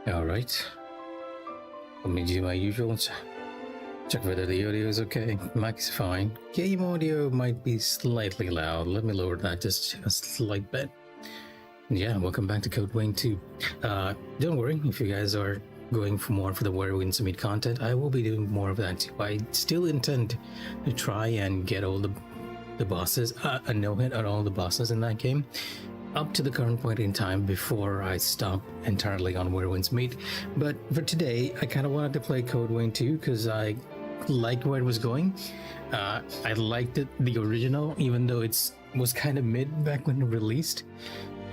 Alright. Let me do my usual check whether the audio is okay. Mic's fine. Game audio might be slightly loud. Let me lower that just a slight bit. Yeah, welcome back to Code Wayne 2. Don't worry if you guys are going for more for the Where Winds Meet content. I will be doing more of that too. I still intend to try and get all the bosses, a no-hit on all the bosses in that game, up to the current point in time before I stop entirely on Where Winds Meet. But for today, I kind of wanted to play Code Wayne 2 because I liked where it was going. I liked it, the original, even though it was kind of mid back when it released.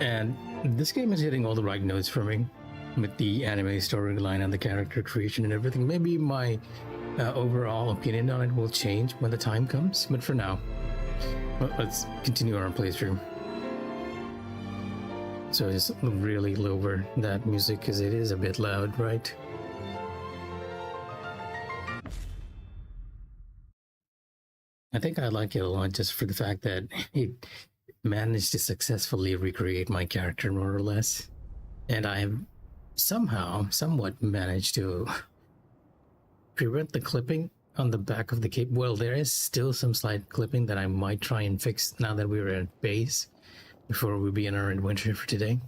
And this game is hitting all the right notes for me with the anime storyline and the character creation and everything. Maybe my overall opinion on it will change when the time comes, but for now, let's continue our playthrough. So just really lower that music because it is a bit loud, right? I think I like it a lot just for the fact that it managed to successfully recreate my character more or less. And I have somewhat managed to prevent the clipping on the back of the cape. Well, there is still some slight clipping that I might try and fix now that we're at base before we begin our adventure for today.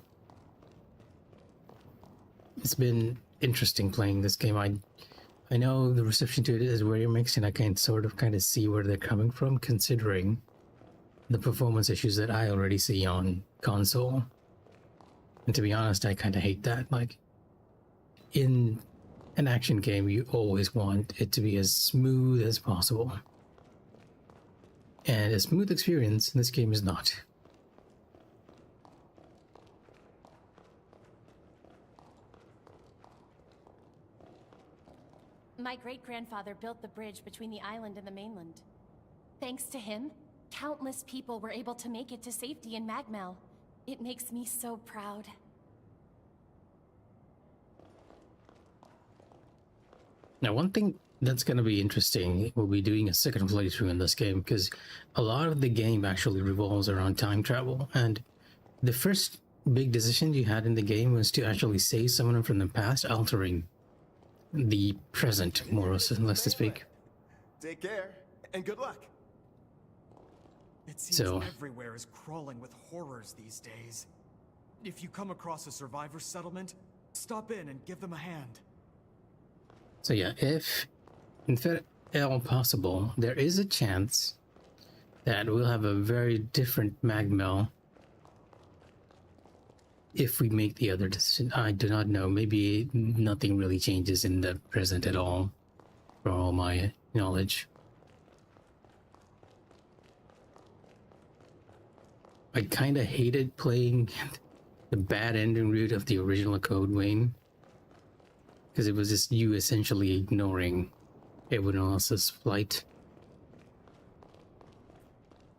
It's been interesting playing this game. I know the reception to it is very mixed, and I can kind of see where they're coming from, considering the performance issues that I already see on console. And to be honest, I kind of hate that. Like, in an action game, you always want it to be as smooth as possible. And a smooth experience, this game is not. My great-grandfather built the bridge between the island and the mainland. Thanks to him, countless people were able to make it to safety in Magmel. It makes me so proud. Now, one thing that's going to be interesting, we'll be doing a second playthrough in this game, because a lot of the game actually revolves around time travel, and the first big decision you had in the game was to actually save someone from the past, altering the present, more or less to speak. Take care, and good luck. It seems everywhere is crawling with horrors these days. If you come across a survivor settlement, stop in and give them a hand. So yeah, if in fact at all possible, there is a chance that we'll have a very different Magmel if we make the other decision. I do not know. Maybe nothing really changes in the present at all, for all my knowledge. I kind of hated playing the bad ending route of the original Code Wayne, because it was just you essentially ignoring everyone else's plight.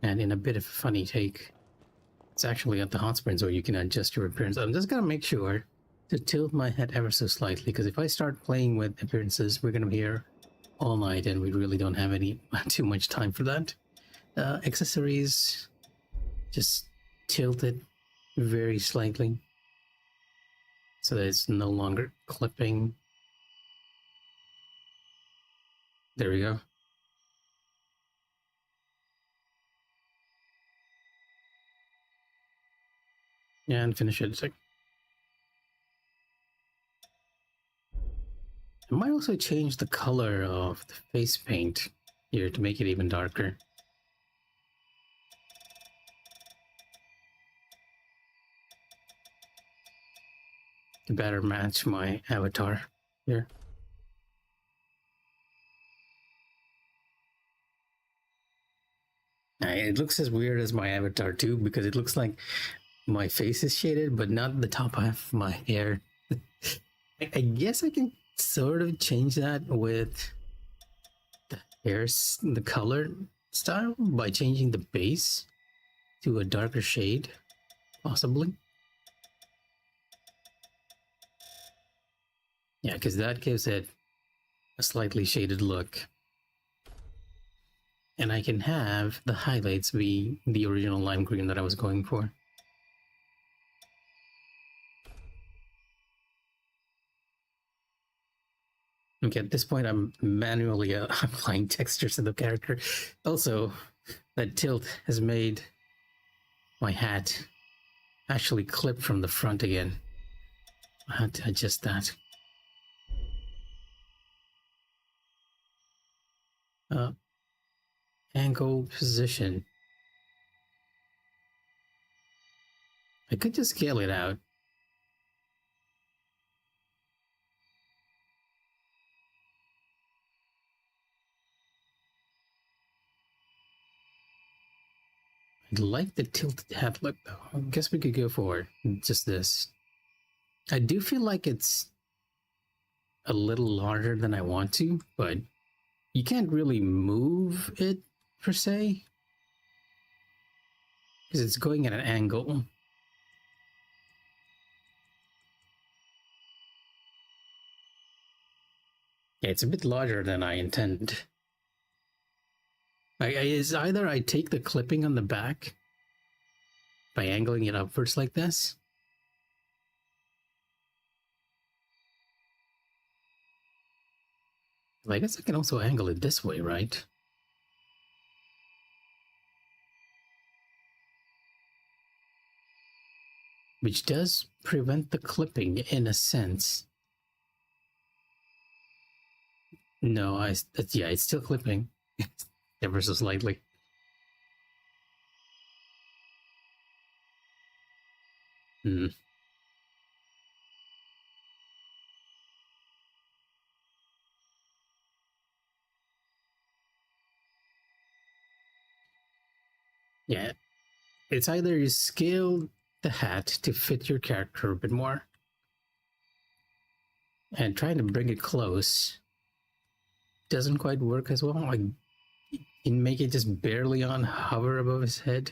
And in a bit of a funny take, it's actually at the hot springs where you can adjust your appearance. I'm just gonna make sure to tilt my head ever so slightly, because if I start playing with appearances, we're gonna be here all night, and we really don't have too much time for that. Accessories, just tilt it very slightly so that it's no longer clipping. There we go. And finish editing. I might also change the color of the face paint here to make it even darker. To better match my avatar here. It looks as weird as my avatar too, because it looks like my face is shaded, but not the top half of my hair. I guess I can sort of change that with the color style by changing the base to a darker shade, possibly. Yeah, because that gives it a slightly shaded look. And I can have the highlights be the original lime green that I was going for. Okay, at this point, I'm manually applying textures to the character. Also, that tilt has made my hat actually clip from the front again. I had to adjust that. Angle position. I could just scale it out. I like the tilted head look though. I guess we could go for just this. I do feel like it's a little larger than I want to, but you can't really move it per se because it's going at an angle. Yeah, it's a bit larger than I intended. Is either I take the clipping on the back by angling it upwards like this. I guess I can also angle it this way, right? Which does prevent the clipping in a sense. No, yeah, it's still clipping. Ever so slightly. Hmm. Yeah, it's either you scale the hat to fit your character a bit more and trying to bring it close doesn't quite work as well. Like, you can make it just barely on hover above his head.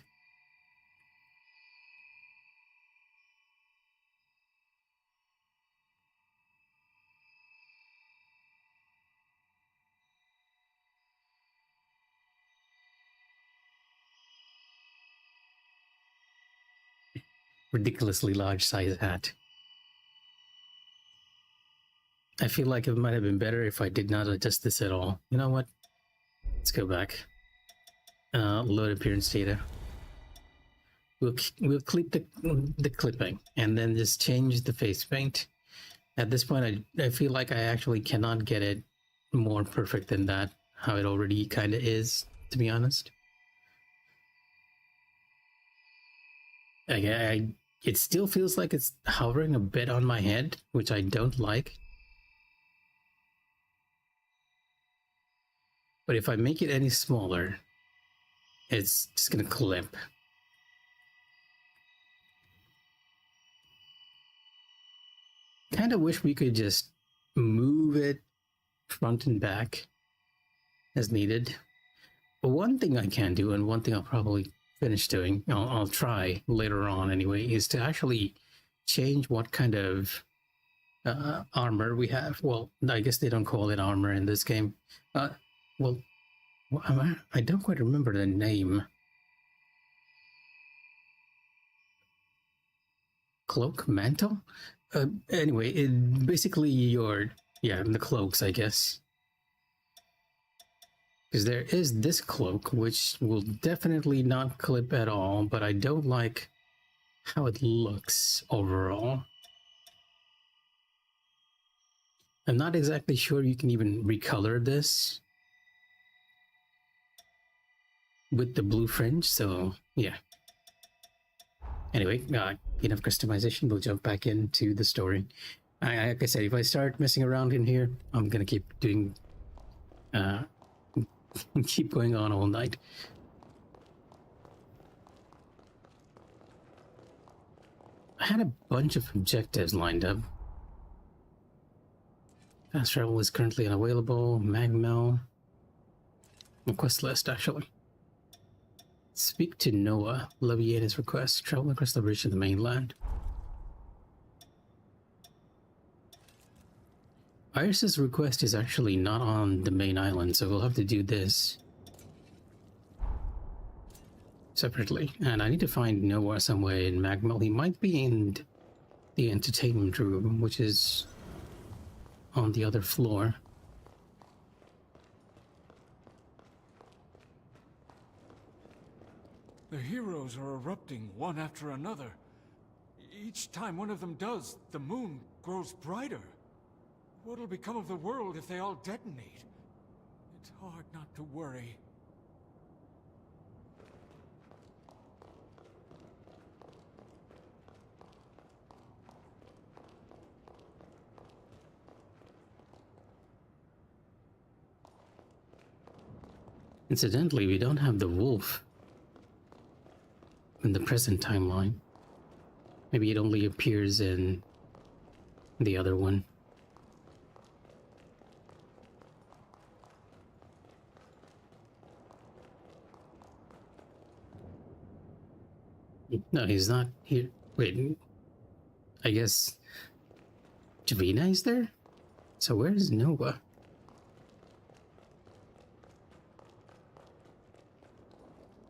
Ridiculously large size hat. I feel like it might have been better if I did not adjust this at all. You know what? Let's go back. Load appearance data. We'll clip the clipping and then just change the face paint. At this point, I feel like I actually cannot get it more perfect than that, how it already kind of is, to be honest. It still feels like it's hovering a bit on my head, which I don't like. But if I make it any smaller, it's just gonna clip. Kind of wish we could just move it front and back as needed. But one thing I can do, and one thing I'll probably finish doing, I'll try later on anyway, is to actually change what kind of armor we have. Well, I guess they don't call it armor in this game. Well, I don't quite remember the name. Cloak? Mantle? Anyway, basically the cloaks, I guess. Because there is this cloak, which will definitely not clip at all, but I don't like how it looks overall. I'm not exactly sure you can even recolor this with the blue fringe, so yeah. Anyway, enough customization, we'll jump back into the story. Like I said, if I start messing around in here, I'm gonna keep doing... keep going on all night. I had a bunch of objectives lined up. Fast travel is currently unavailable. Magmel. A quest list, actually. Speak to Noah. Leviate his request. Travel across the bridge to the mainland. Iris's request is actually not on the main island, so we'll have to do this separately. And I need to find Noah somewhere in Magmel. He might be in the entertainment room, which is on the other floor. The heroes are erupting one after another. Each time one of them does, the moon grows brighter. What'll become of the world if they all detonate? It's hard not to worry. Incidentally, we don't have the wolf in the present timeline. Maybe it only appears in the other one. No, he's not here. Wait, I guess Javina is there? So where's Noah?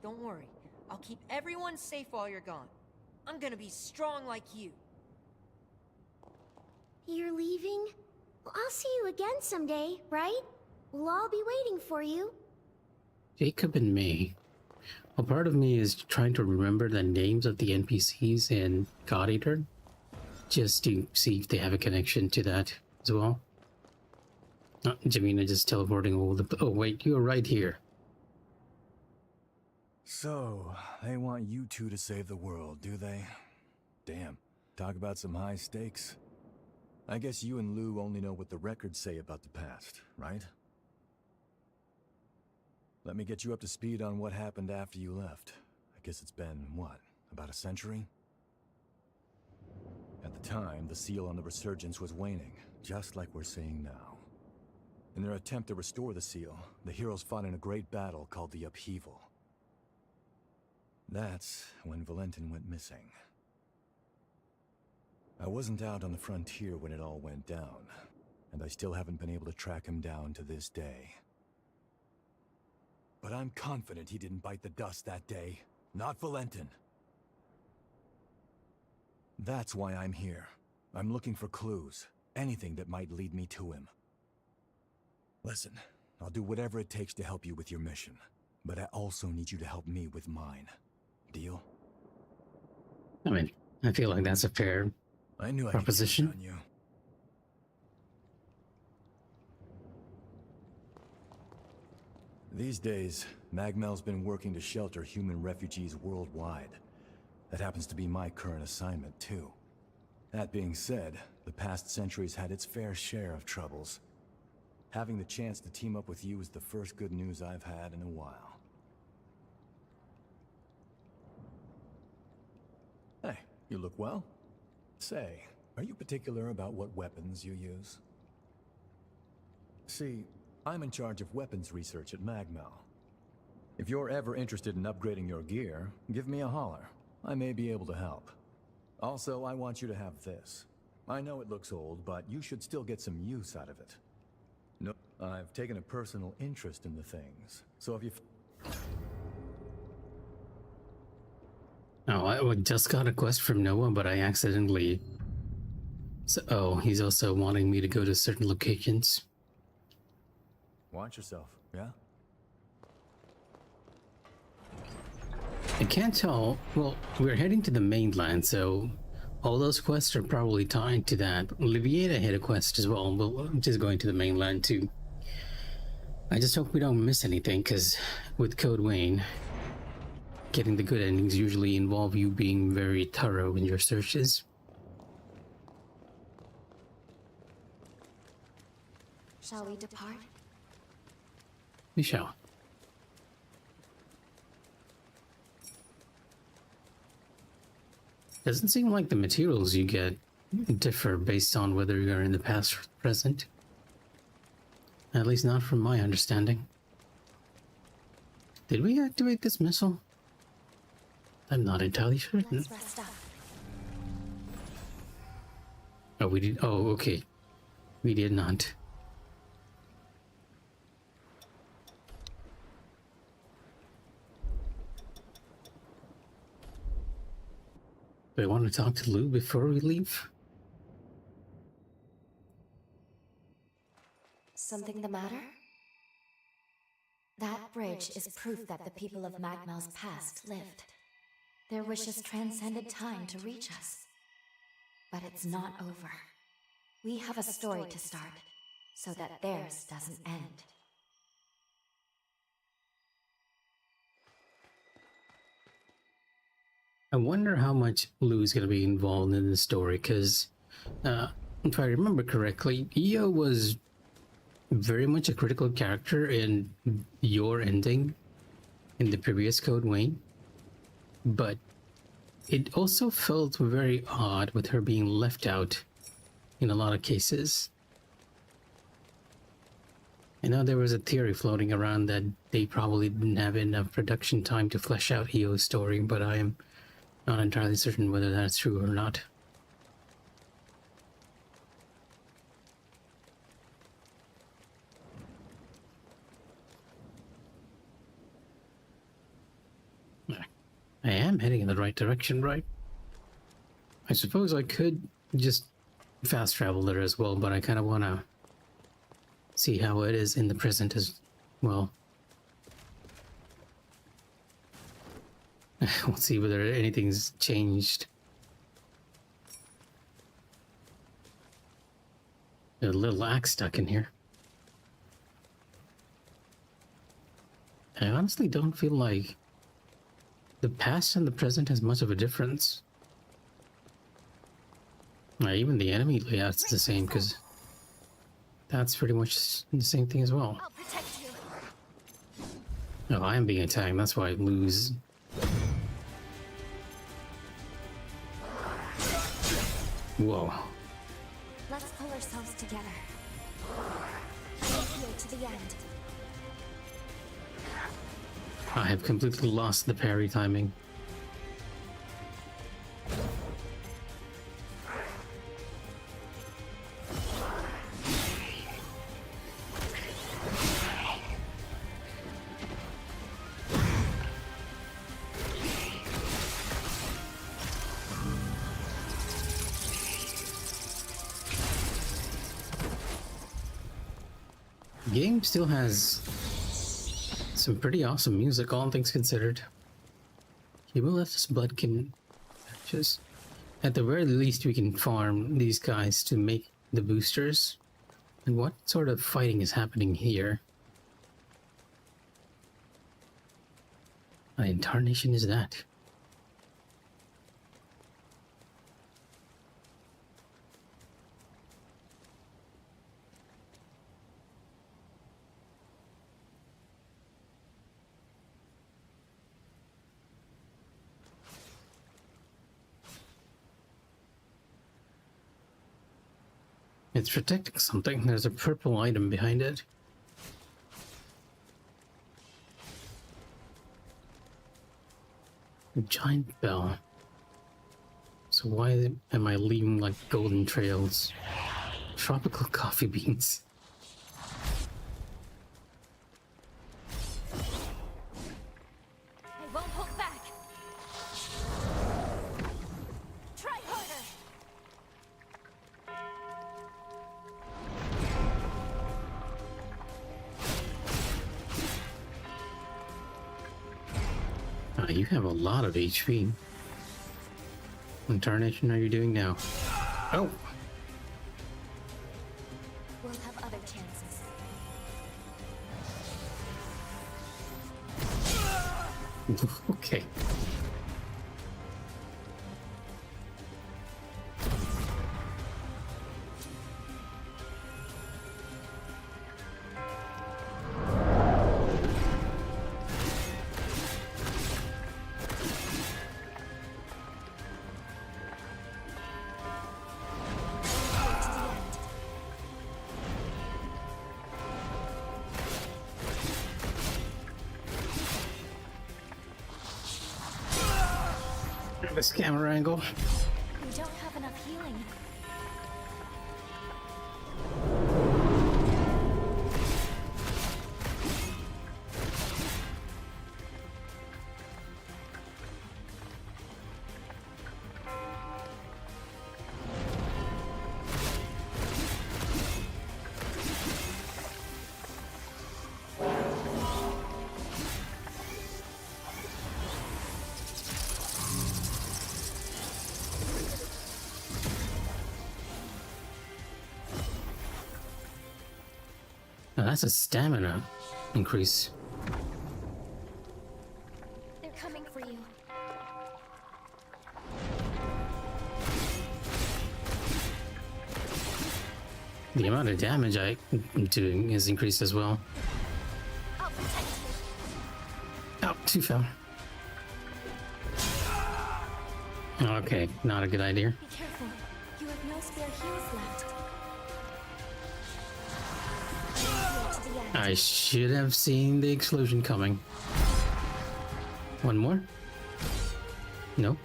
Don't worry. I'll keep everyone safe while you're gone. I'm gonna be strong like you. You're leaving? Well, I'll see you again someday, right? We'll all be waiting for you. Jacob and May. A part of me is trying to remember the names of the NPCs in God Eater, just to see if they have a connection to that as well. Javina just teleporting all the... Oh wait, you're right here. So, they want you two to save the world, do they? Damn, talk about some high stakes. I guess you and Lou only know what the records say about the past, right? Let me get you up to speed on what happened after you left. I guess it's been, what, about a century? At the time, the seal on the resurgence was waning, just like we're seeing now. In their attempt to restore the seal, the heroes fought in a great battle called the Upheaval. That's when Valentin went missing. I wasn't out on the frontier when it all went down, and I still haven't been able to track him down to this day. But I'm confident he didn't bite the dust that day. Not Valentin. That's why I'm here. I'm looking for clues. Anything that might lead me to him. Listen, I'll do whatever it takes to help you with your mission. But I also need you to help me with mine. Deal? I mean, I feel like that's a fair I knew I proposition. could count on you. These days, Magmel's been working to shelter human refugees worldwide. That happens to be my current assignment, too. That being said, the past century's had its fair share of troubles. Having the chance to team up with you is the first good news I've had in a while. Hey, you look well. Say, are you particular about what weapons you use? See, I'm in charge of weapons research at Magmel. If you're ever interested in upgrading your gear, give me a holler. I may be able to help. Also, I want you to have this. I know it looks old, but you should still get some use out of it. No, I've taken a personal interest in the things, so if you... Oh, I just got a quest from Noah, but I accidentally... So, oh, he's also wanting me to go to certain locations. Watch yourself, yeah? I can't tell. Well, we're heading to the mainland, so all those quests are probably tied to that. Liviera had a quest as well, but I'm just going to the mainland too. I just hope we don't miss anything, because with Code Wayne, getting the good endings usually involve you being very thorough in your searches. Shall we depart? We shall. Doesn't seem like the materials you get differ based on whether you're in the past or present. At least not from my understanding. Did we activate this missile? I'm not entirely certain. Let's rest up. Oh, we did. Oh, okay. We did not. Do I want to talk to Lou before we leave? Something the matter? That bridge is proof that the people of Magmel's past lived. Their wishes transcended time to reach us. But it's not over. We have a story to start, so that theirs doesn't end. I wonder how much Lou's gonna be involved in the story, because if I remember correctly, Io was very much a critical character in your ending in the previous Code Wayne, but it also felt very odd with her being left out in a lot of cases. I know there was a theory floating around that they probably didn't have enough production time to flesh out Io's story, but I am not entirely certain whether that's true or not. I am heading in the right direction, right? I suppose I could just fast travel there as well, but I kind of want to see how it is in the present as well. We'll see whether anything's changed. There's a little axe stuck in here. I honestly don't feel like the past and the present has much of a difference. Even the enemy layout's the same, because that's pretty much the same thing as well. I'll protect you. Oh, I am being attacked, that's why I lose. Whoa. Let's pull ourselves together. Here to the end. I have completely lost the parry timing. The game still has some pretty awesome music, all things considered. Human Left's blood can just, at the very least, we can farm these guys to make the boosters. And what sort of fighting is happening here? What incarnation is that? It's protecting something. There's a purple item behind it. A giant bell. So why am I leaving like golden trails? Tropical coffee beans. I won't hold back. Try harder. You have a lot of HP. What tarnation are you doing now? Oh! We'll have other chances. Okay. This camera angle. We don't have enough healing. Oh, that's a stamina increase. They're coming for you. The amount of damage I'm doing is increased as well. I'll protect you. Oh, too far. Okay, not a good idea. Be careful. You have no spare heals left. To the end. I should have seen the explosion coming. One more? No.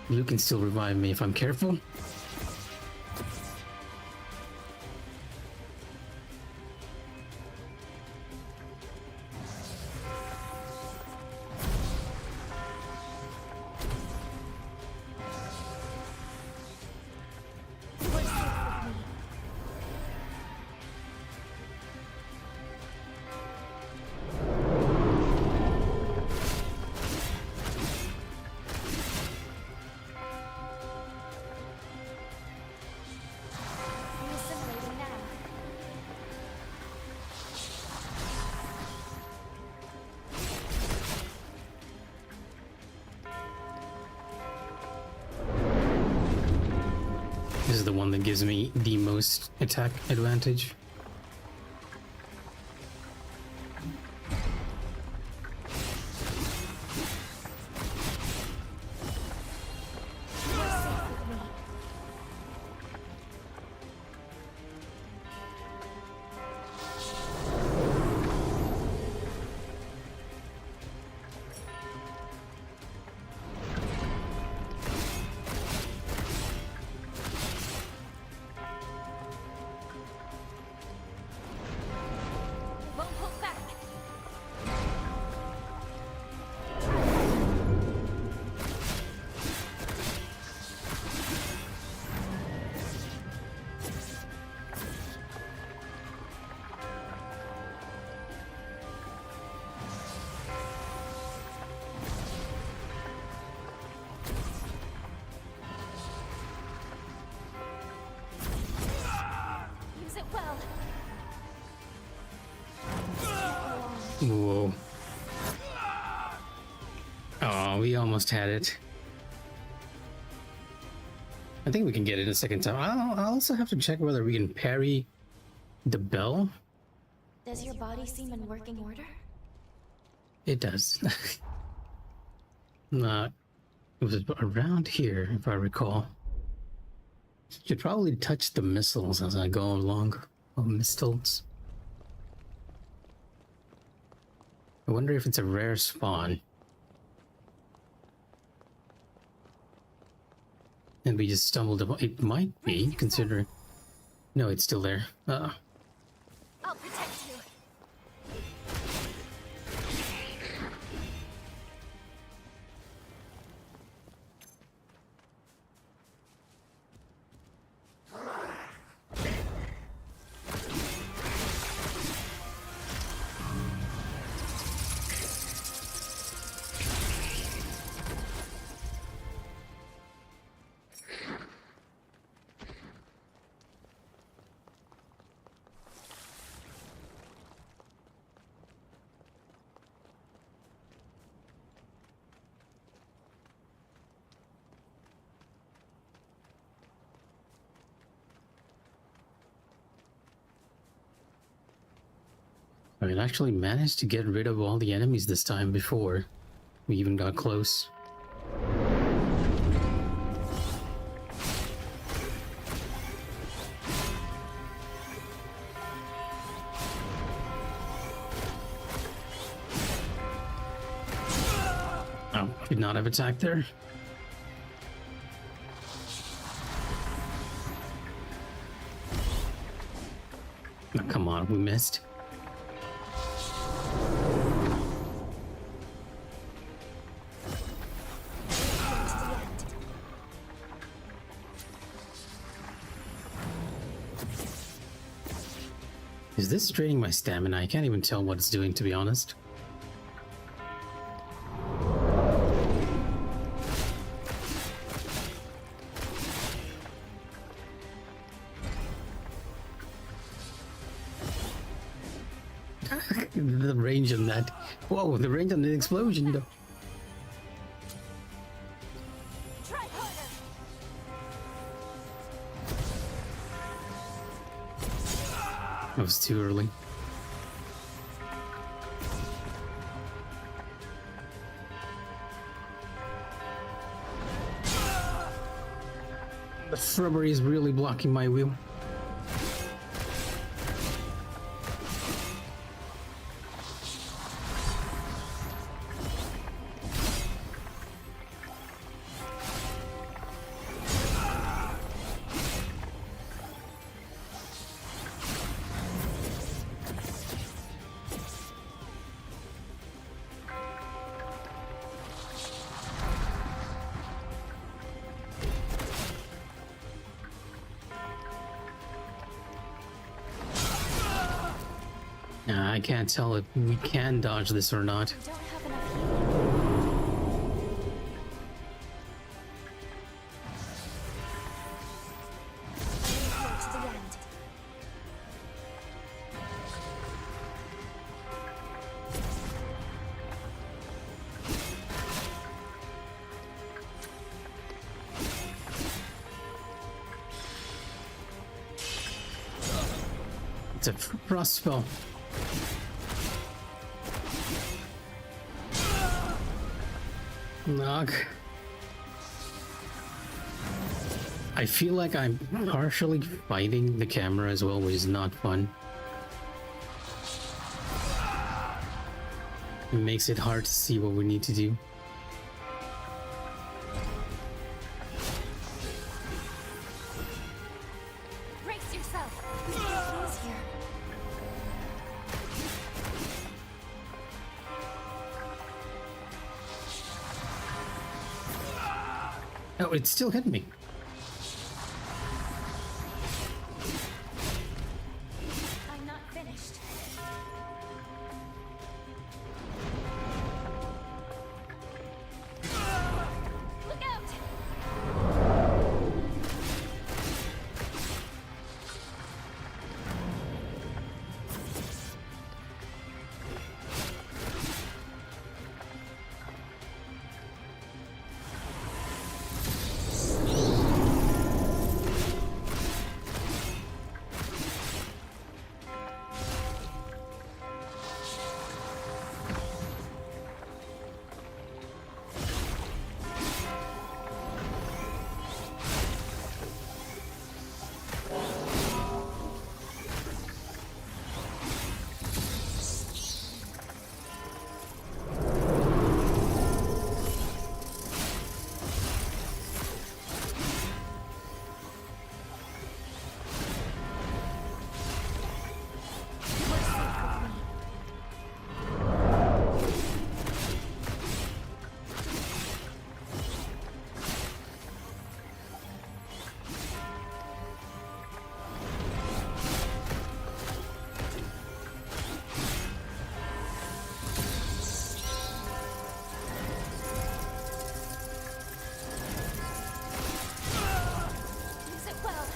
You can still revive me if I'm careful. Assimilating now. This is the one that gives me the most attack advantage. Won't hold back. Use it well. Whoa. Oh, we almost had it. I think we can get it a second time. I'll also have to check whether we can parry the bell. Does your body seem in working order? It does. It was around here, if I recall. Should probably touch the missiles as I go along. Oh, missiles. I wonder if it's a rare spawn. And we just stumbled upon it. Might be, considering. No, it's still there. I'll protect you. I mean, actually managed to get rid of all the enemies this time before we even got close. Oh, did not have attack there. Oh, come on, we missed. Is this draining my stamina? I can't even tell what it's doing, to be honest. The range on that. Whoa, the range on the explosion though. Try harder. That was too early. The shrubbery is really blocking my wheel. I can't tell if we can dodge this or not. We don't have enough healing. Towards the end. It's a frost spell. Knock. I feel like I'm partially fighting the camera as well, which is not fun. It makes it hard to see what we need to do. Brace yourself. He's here. Oh, it still hit me. I'm not finished. Look out! Use it well.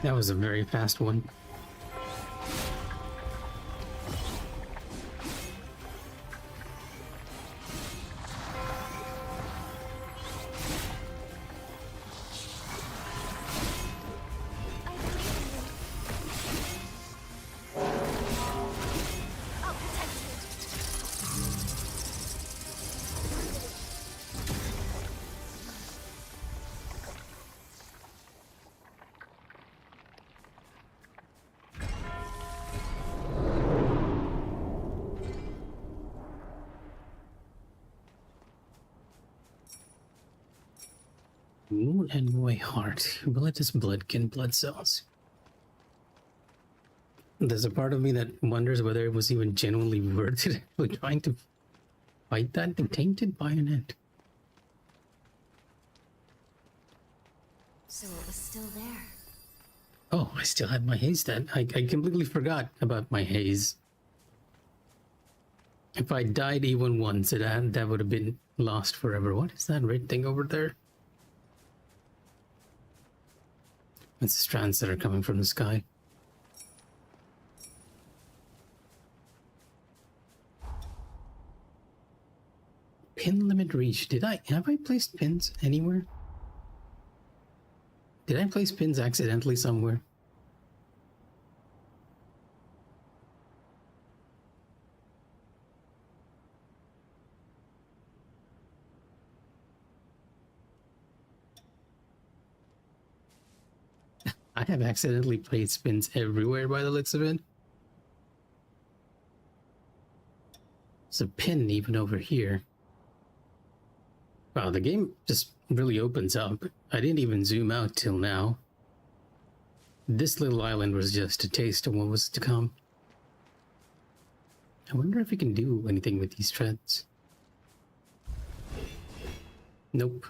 That was a very fast one. I believe in you. I'll protect you. Moon and my heart. Blood is blood, kin blood cells. There's a part of me that wonders whether it was even genuinely worth it actually trying to fight that tainted bayonet. So it was still there. Oh, I still had my haze then. I completely forgot about my haze. If I died even once, that would have been lost forever. What is that red thing over there? It's strands that are coming from the sky. Pin limit reached. Have I placed pins anywhere? Did I place pins accidentally somewhere? I have accidentally placed pins everywhere by the looks of it. There's a pin even over here. Wow, the game just really opens up. I didn't even zoom out till now. This little island was just a taste of what was to come. I wonder if we can do anything with these threads. Nope.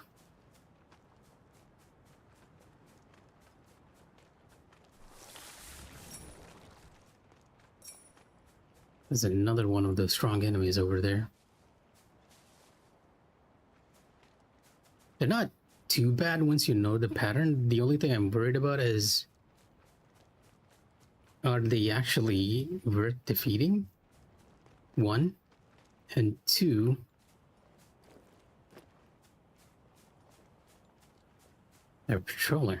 There's another one of those strong enemies over there. They're not too bad once you know the pattern. The only thing I'm worried about is, are they actually worth defeating? One. And two, they're patrolling.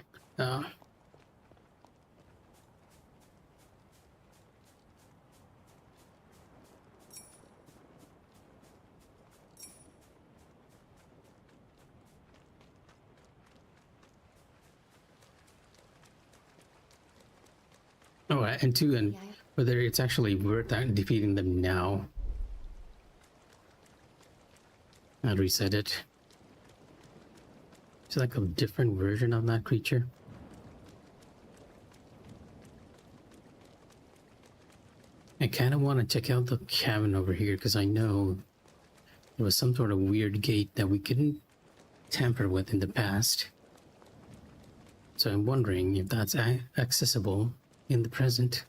Oh, and two, and whether it's actually worth defeating them now. I'll reset it. It's like a different version of that creature. I kind of want to check out the cabin over here because I know there was some sort of weird gate that we couldn't tamper with in the past. So I'm wondering if that's accessible in the present.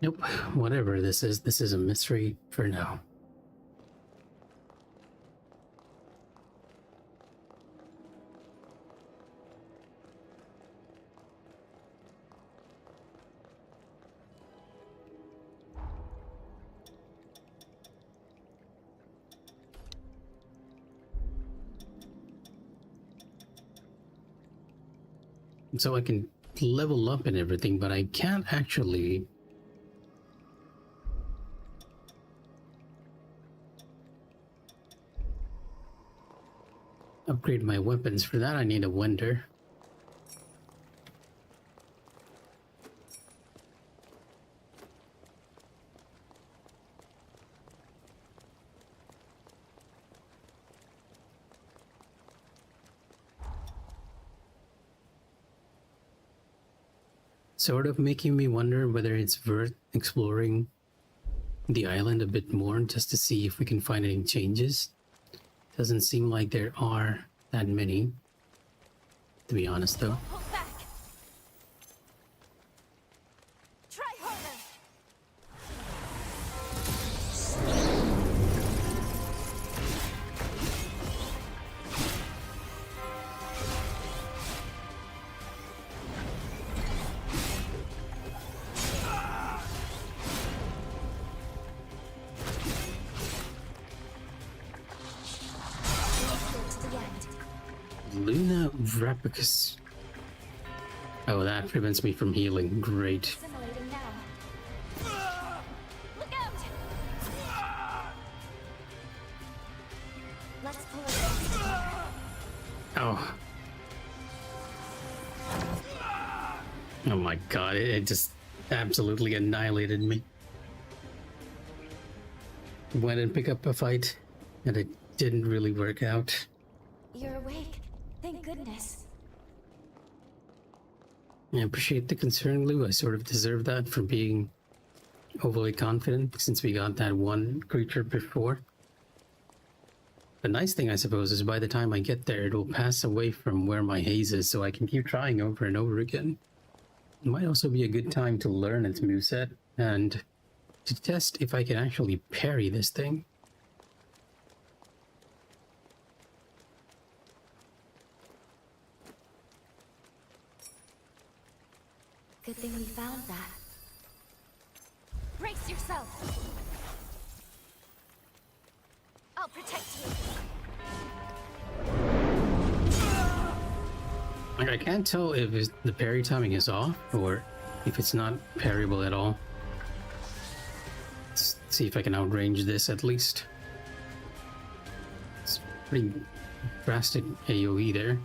Nope, whatever this is a mystery for now. So I can level up and everything, but I can't actually upgrade my weapons. For that I need a wonder. Sort of making me wonder whether it's worth exploring the island a bit more just to see if we can find any changes. Doesn't seem like there are that many, to be honest though. Pull back. Try harder. Luna Rapicus. Oh, that prevents me from healing. Great. Assimilating now. Look out! Let's pull it. Oh. Oh my god, it just absolutely annihilated me. Went and picked up a fight, and it didn't really work out. You're awake. Thank goodness. I appreciate the concern, Lou. I sort of deserve that for being overly confident since we got that one creature before. The nice thing, I suppose, is by the time I get there, it will pass away from where my haze is, so I can keep trying over and over again. It might also be a good time to learn its moveset and to test if I can actually parry this thing. Good thing we found that. Brace yourself! I'll protect you. Like, I can't tell if the parry timing is off or if it's not parryable at all. Let's see if I can outrange this at least. It's pretty drastic AoE there.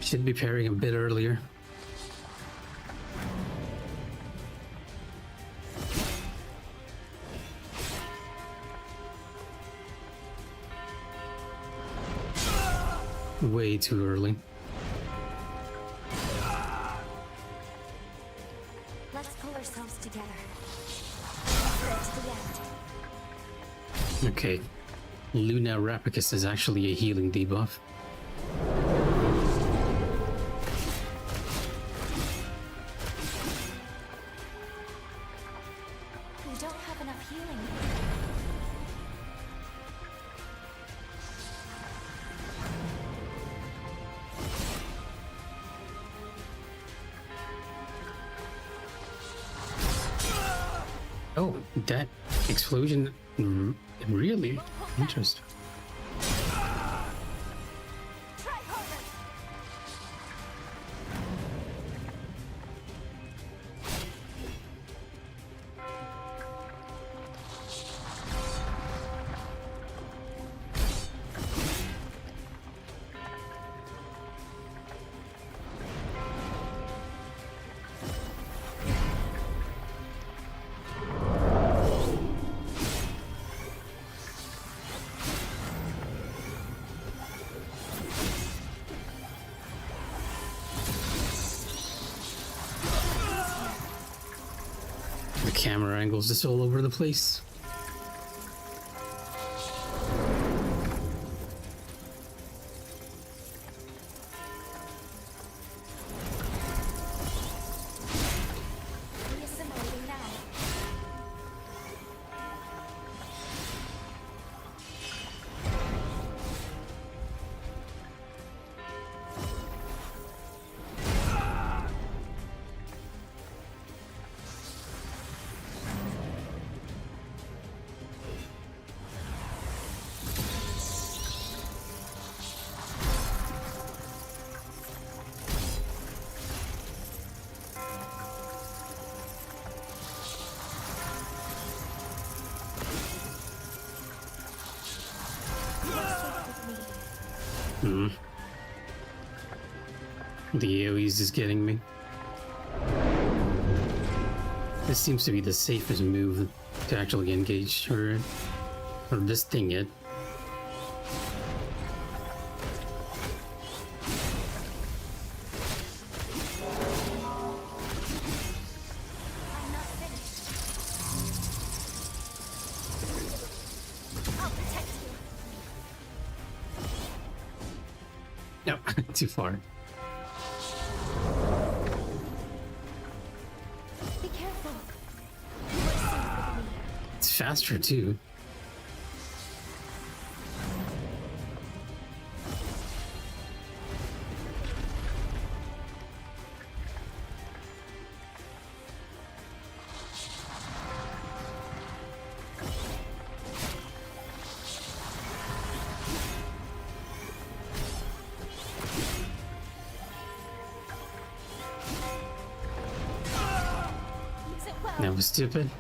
Should be parrying a bit earlier. Way too early. Let's pull ourselves together. To the end. Okay. Luna Rapicus is actually a healing debuff. We don't have enough healing. Oh, that explosion, really interesting. Try harder! The camera angles just all over the place. Reassimilating now. The AoE's is getting me. This seems to be the safest move to actually engage her, or this thing yet. I'm not finished. I'll protect you. No, too far. Be careful. It's faster too. That was stupid.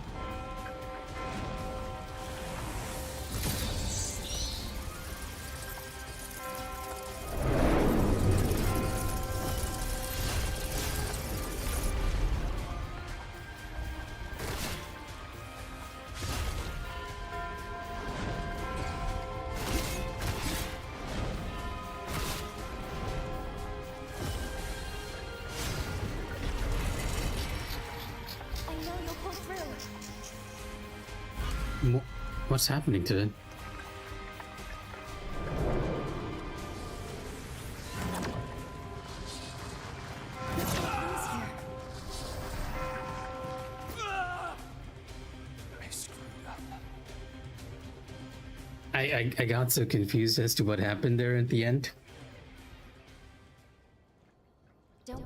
I know you'll pull through. What's happening to it? I got so confused as to what happened there at the end.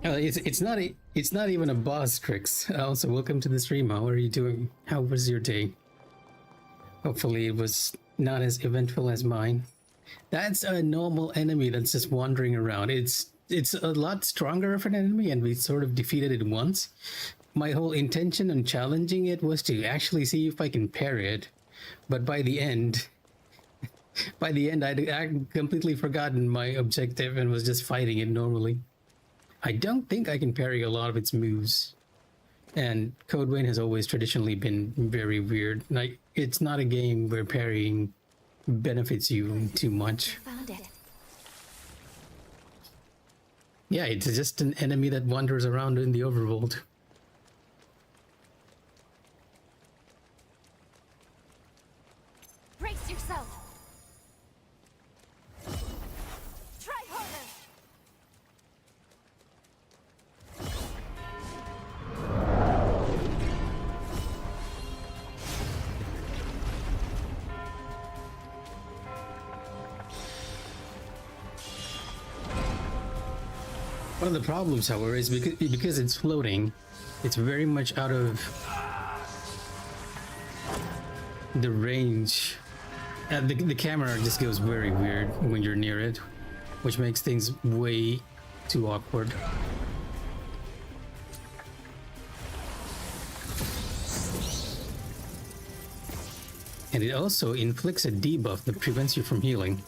It's not even a boss, Trix. Also, welcome to the stream. How are you doing? How was your day? Hopefully it was not as eventful as mine. That's a normal enemy that's just wandering around. It's a lot stronger of an enemy, and we sort of defeated it once. My whole intention on challenging it was to actually see if I can parry it, but by the end I'd completely forgotten my objective and was just fighting it normally. I don't think I can parry a lot of its moves. And Code Vein has always traditionally been very weird. Like, it's not a game where parrying benefits you too much. Found it. Yeah, it's just an enemy that wanders around in the overworld. Brace yourself. Try harder. One of the problems, however, is because it's floating, it's very much out of the range. The camera just goes very weird when you're near it, which makes things way too awkward. And it also inflicts a debuff that prevents you from healing.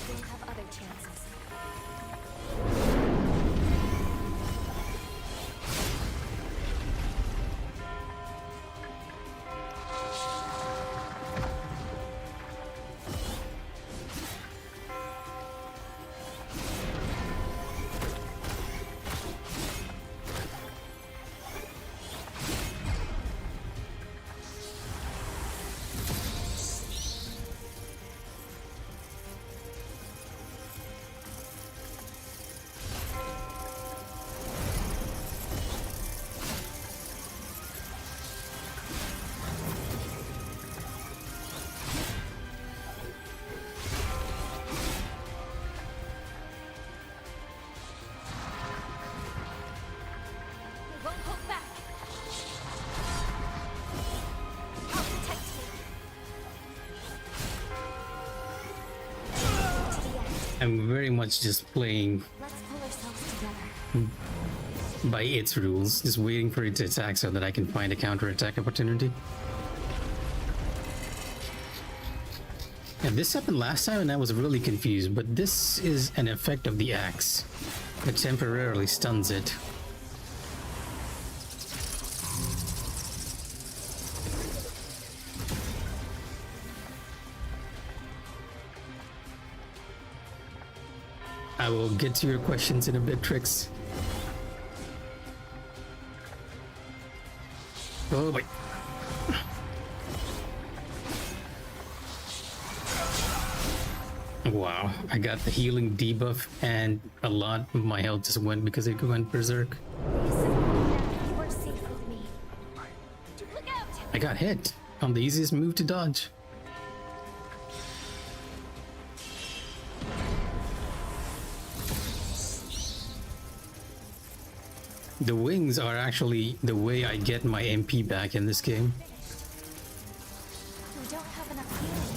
We'll have other chances. We won't hold back. I'll protect you. I'm very much just playing Let's pull ourselves together. by its rules, just waiting for it to attack so that I can find a counterattack opportunity. And this happened last time and I was really confused, but this is an effect of the axe. It temporarily stuns it. I will get to your questions in a bit, Trix. Oh boy. Wow, I got the healing debuff and a lot of my health just went because it went berserk. You are safe with me. Look out! I got hit on the easiest move to dodge. The wings are actually the way I get my MP back in this game. We don't have enough healing.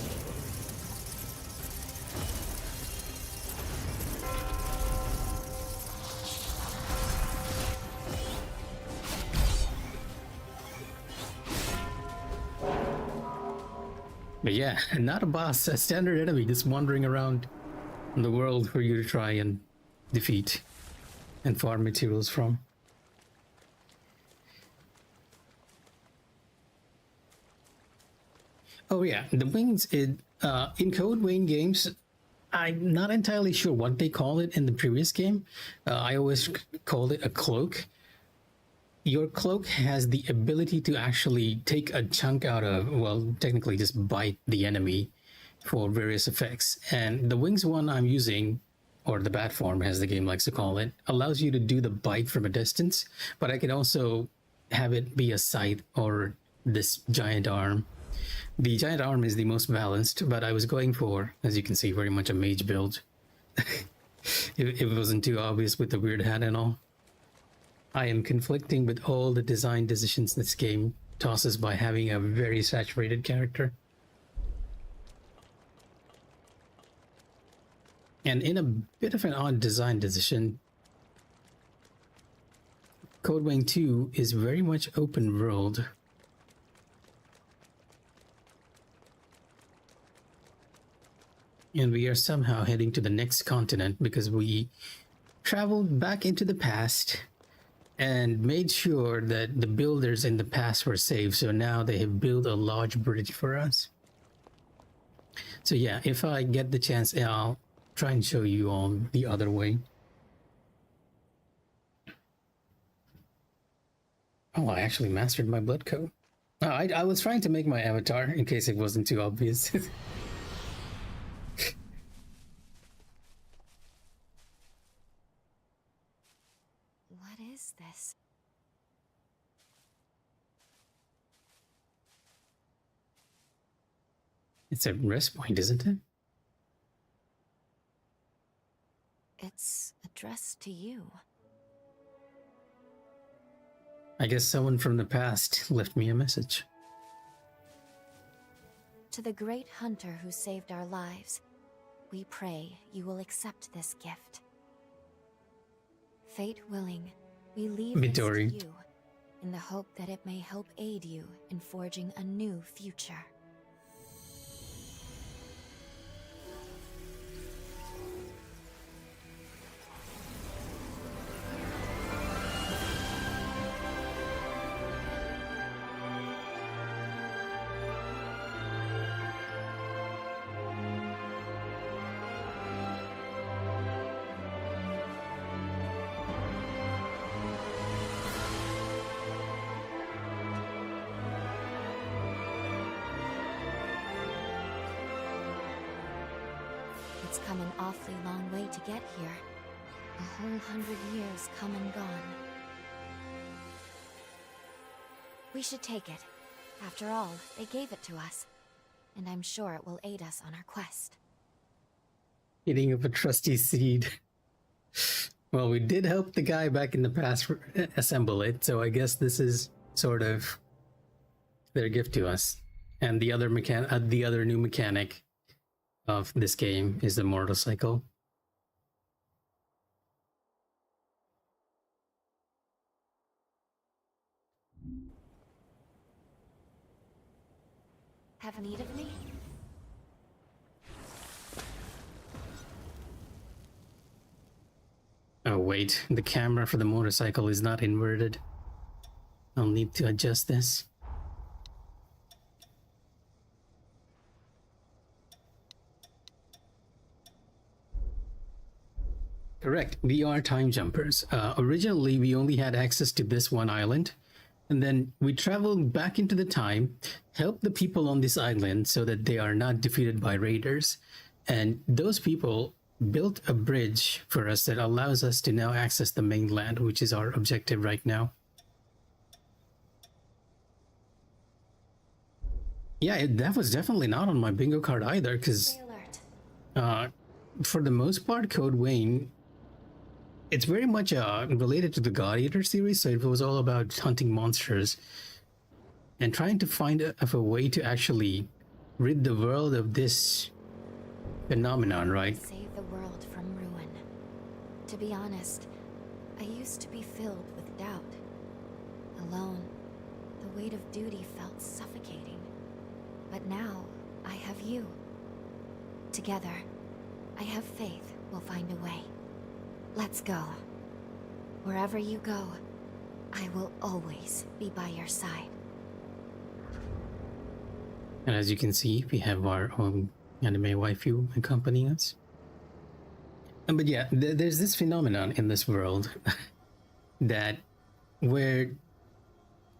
But yeah, not a boss, a standard enemy just wandering around the world for you to try and defeat and farm materials from. Oh yeah, the wings in Code Vein games, I'm not entirely sure what they call it in the previous game. I always called it a cloak. Your cloak has the ability to actually take a chunk out of, well, technically just bite the enemy for various effects. And the wings one I'm using, or the bat form as the game likes to call it, allows you to do the bite from a distance, but I can also have it be a scythe or this giant arm. The giant arm is the most balanced, but I was going for, as you can see, very much a mage build. If it wasn't too obvious with the weird hat and all. I am conflicting with all the design decisions this game tosses by having a very saturated character. And in a bit of an odd design decision, Code Vein 2 is very much open world. And we are somehow heading to the next continent because we traveled back into the past and made sure that the builders in the past were safe. So now they have built a large bridge for us. So yeah, if I get the chance, I'll try and show you all the other way. Oh, I actually mastered my blood code. Oh, I was trying to make my avatar in case it wasn't too obvious. What is this? It's a rest point, isn't it? It's addressed to you. I guess someone from the past left me a message. To the great hunter who saved our lives, we pray you will accept this gift. Fate willing, we leave this to Midori. you, in the hope that it may help aid you in forging a new future. It's come an awfully long way to get here. A whole 100 years come and gone. We should take it. After all, they gave it to us. And I'm sure it will aid us on our quest. Hitting up a trusty seed. Well, we did help the guy back in the past assemble it, so I guess this is sort of their gift to us. And the other new mechanic of this game is the motorcycle. Have need of me? Oh wait, the camera for the motorcycle is not inverted. I'll need to adjust this. Correct, we are time jumpers. Originally, we only had access to this one island, and then we traveled back into the time, helped the people on this island so that they are not defeated by raiders, and those people built a bridge for us that allows us to now access the mainland, which is our objective right now. Yeah, that was definitely not on my bingo card either, because Stay alert. for the most part, Code Vein it's very much related to the God Eater series. So it was all about hunting monsters and trying to find a way to actually rid the world of this phenomenon, right? Save the world from ruin. To be honest, I used to be filled with doubt. Alone, the weight of duty felt suffocating. But now, I have you. Together, I have faith we'll find a way. Let's go. Wherever you go, I will always be by your side. And as you can see, we have our own anime waifu accompanying us. But yeah, there's this phenomenon in this world that where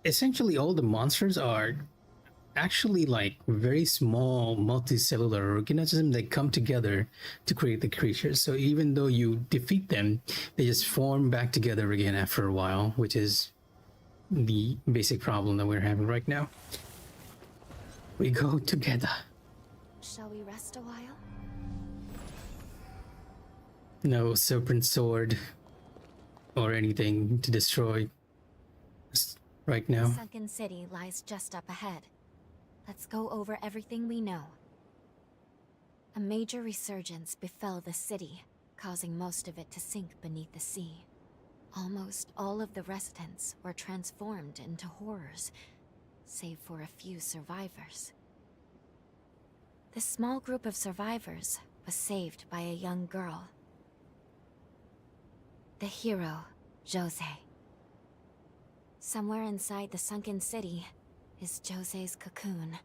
essentially all the monsters are actually like very small multicellular organisms that come together to create the creatures. So even though you defeat them, they just form back together again after a while, which is the basic problem that we're having right now. We go together. Shall we rest a while? No serpent sword or anything to destroy us right now. The sunken city lies just up ahead. Let's go over everything we know. A major resurgence befell the city, causing most of it to sink beneath the sea. Almost all of the residents were transformed into horrors, save for a few survivors. This small group of survivors was saved by a young girl. The hero, Jose. Somewhere inside the sunken city is Jose's cocoon.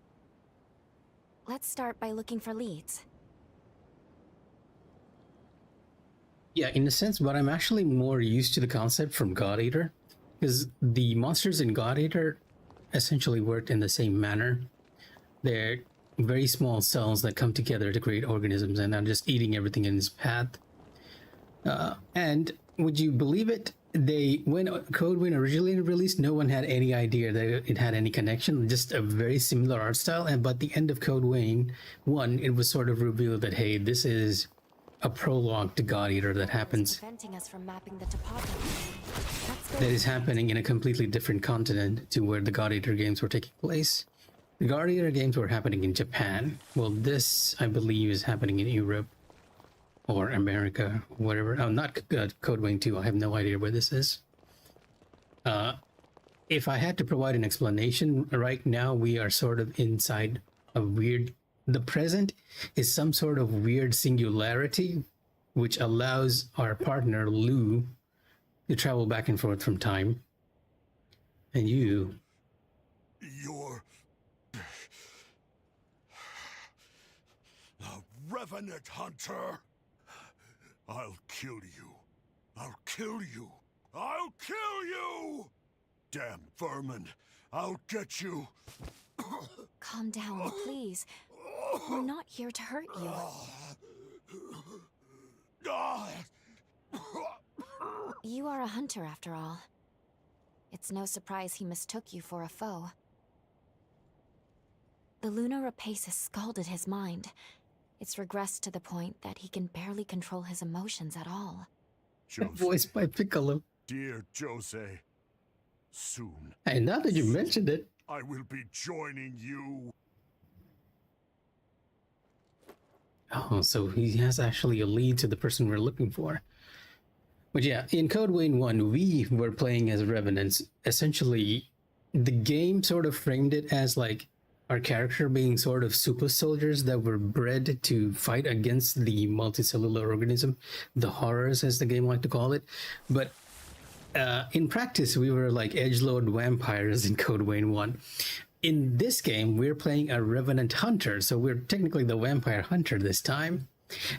Let's start by looking for leads. Yeah, in a sense, but I'm actually more used to the concept from God Eater, because the monsters in God Eater essentially worked in the same manner. They're very small cells that come together to create organisms, and are just eating everything in its path. And would you believe it? When Code Vein originally released, no one had any idea that it had any connection. Just a very similar art style. And but the end of Code Vein 1, it was sort of revealed that hey, this is a prologue to God Eater that happens. Preventing us from mapping the topography. Let's go. That is happening in a completely different continent to where the God Eater games were taking place. The God Eater games were happening in Japan. Well, this, I believe, is happening in Europe. Or America, whatever. Oh, not Code Vein 2. I have no idea where this is. If I had to provide an explanation, right now we are sort of inside a weird... The present is some sort of weird singularity, which allows our partner, Lou, to travel back and forth from time. And you... You're... a revenant hunter! I'll kill you. I'll kill you. I'll kill you! Damn vermin. I'll get you. Calm down, please. We're not here to hurt you. You are a hunter, after all. It's no surprise he mistook you for a foe. The lunar rapace has scalded his mind. It's regressed to the point that he can barely control his emotions at all. Voiced by Piccolo. Dear Jose, soon. And now that you mentioned it, I will be joining you. oh, so he has actually a lead to the person we're looking for. But yeah, in Code Vein 1, we were playing as Revenants. Essentially, the game sort of framed it as like our character being sort of super soldiers that were bred to fight against the multicellular organism, the horrors as the game liked to call it. But in practice, we were like edgelord vampires in Code Vein 1. In this game, we're playing a Revenant Hunter, so we're technically the vampire hunter this time.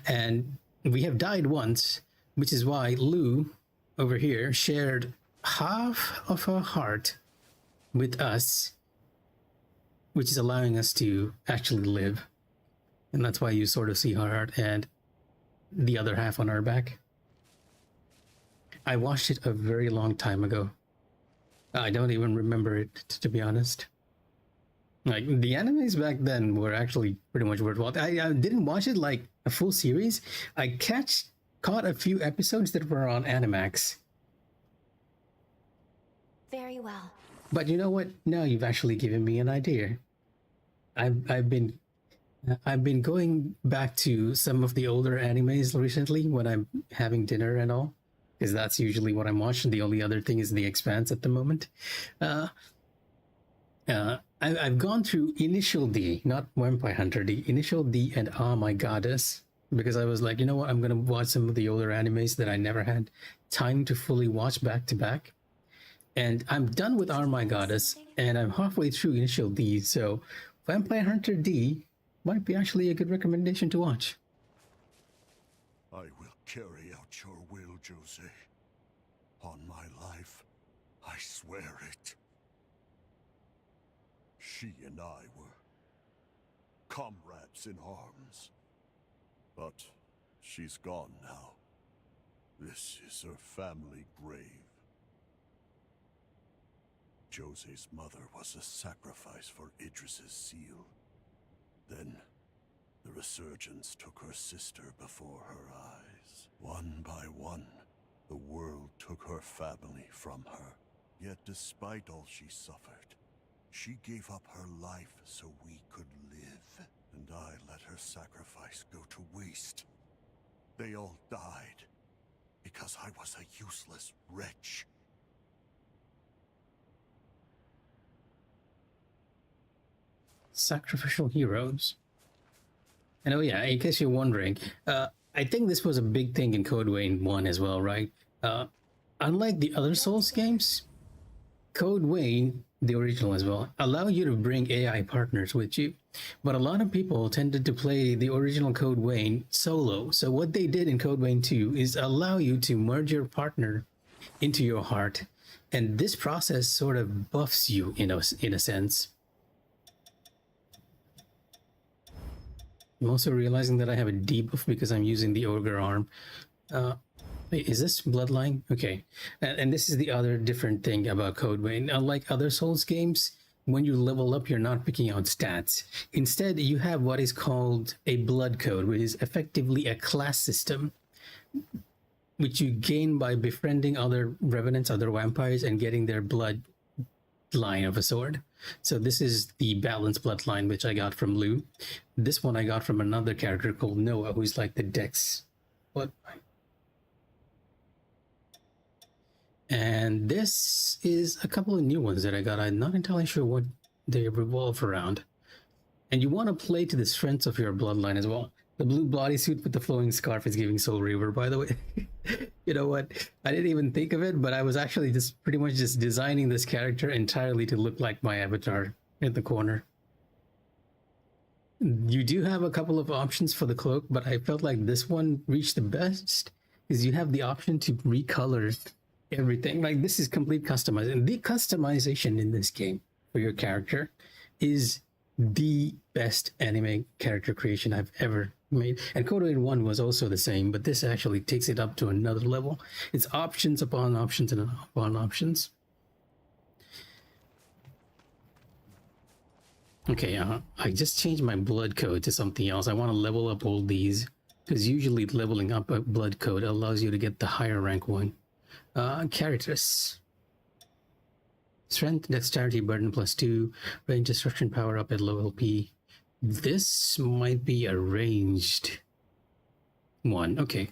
And we have died once, which is why Lou, over here, shared half of her heart with us, which is allowing us to actually live. And that's why you sort of see her heart and the other half on her back. I watched it a very long time ago. I don't even remember it, to be honest. Like, the animes back then were actually pretty much worthwhile. I didn't watch it like a full series. I catch caught a few episodes that were on Animax. Very well. But you know what? Now you've actually given me an idea. I've been going back to some of the older animes recently when I'm having dinner and all, because that's usually what I'm watching. The only other thing is The Expanse at the moment. I've gone through Initial D, not Vampire Hunter D, Initial D and Ah My Goddess, because I was like, you know what, I'm gonna watch some of the older animes that I never had time to fully watch back to back. And I'm done with Ah My Goddess, and I'm halfway through Initial D, so Vampire Hunter D might be actually a good recommendation to watch. I will carry out your will, Jose. On my life, I swear it. She and I were comrades in arms. But she's gone now. This is her family grave. Jose's mother was a sacrifice for Idris's seal. Then, the resurgence took her sister before her eyes. One by one, the world took her family from her. Yet despite all she suffered, she gave up her life so we could live. And I let her sacrifice go to waste. They all died because I was a useless wretch. Sacrificial heroes. And oh yeah, in case you're wondering, I think this was a big thing in Code Vein 1 as well, right? Unlike the other Souls games, Code Vein, the original as well, allow you to bring AI partners with you. But a lot of people tended to play the original Code Vein solo. So what they did in Code Vein 2 is allow you to merge your partner into your heart. And this process sort of buffs you in a sense. I'm also realizing that I have a debuff because I'm using the Ogre arm. Wait, is this Bloodline? Okay. And this is the other different thing about Code Vein. Unlike other Souls games, when you level up, you're not picking out stats. Instead, you have what is called a blood code, which is effectively a class system, which you gain by befriending other revenants, other vampires, and getting their blood line of a sword. So this is the balanced bloodline, which I got from Lou. This one I got from another character called Noah, who's like the Dex bloodline. And this is a couple of new ones that I got. I'm not entirely sure what they revolve around. And you want to play to the strengths of your bloodline as well. The blue bodysuit with the flowing scarf is giving Soul Reaver, by the way. You know what? I didn't even think of it, but I was actually just pretty much just designing this character entirely to look like my avatar in the corner. You do have a couple of options for the cloak, but I felt like this one reached the best because you have the option to recolor everything. Like, this is complete customization. And the customization in this game for your character is the best anime character creation I've ever made. And Code Vein 1 was also the same, but this actually takes it up to another level. It's options upon options and upon options. Okay, I just changed my blood code to something else. I want to level up all these, because usually leveling up a blood code allows you to get the higher rank one. Characters. Strength, Dexterity, Burden +2, range destruction power up at low LP. This might be a ranged one. Okay.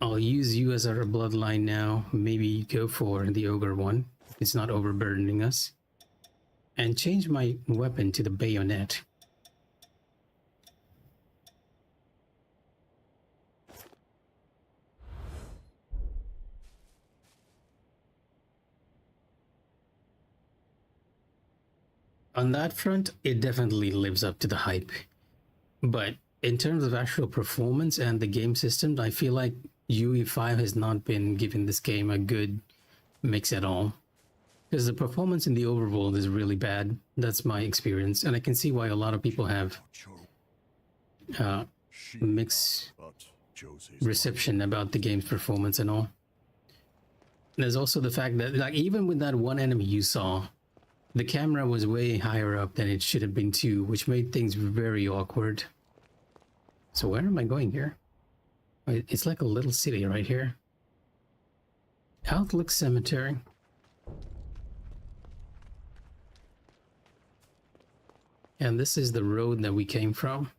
I'll use you as our bloodline now. Maybe go for the Ogre one. It's not overburdening us. And change my weapon to the bayonet. On that front, it definitely lives up to the hype. But in terms of actual performance and the game system, I feel like UE5 has not been giving this game a good mix at all. Because the performance in the overworld is really bad. That's my experience. And I can see why a lot of people have mixed reception about the game's performance and all. There's also the fact that, like, even with that one enemy you saw, the camera was way higher up than it should have been too, which made things very awkward. So where am I going here? It's like a little city right here. Outlook Cemetery. And this is the road that we came from.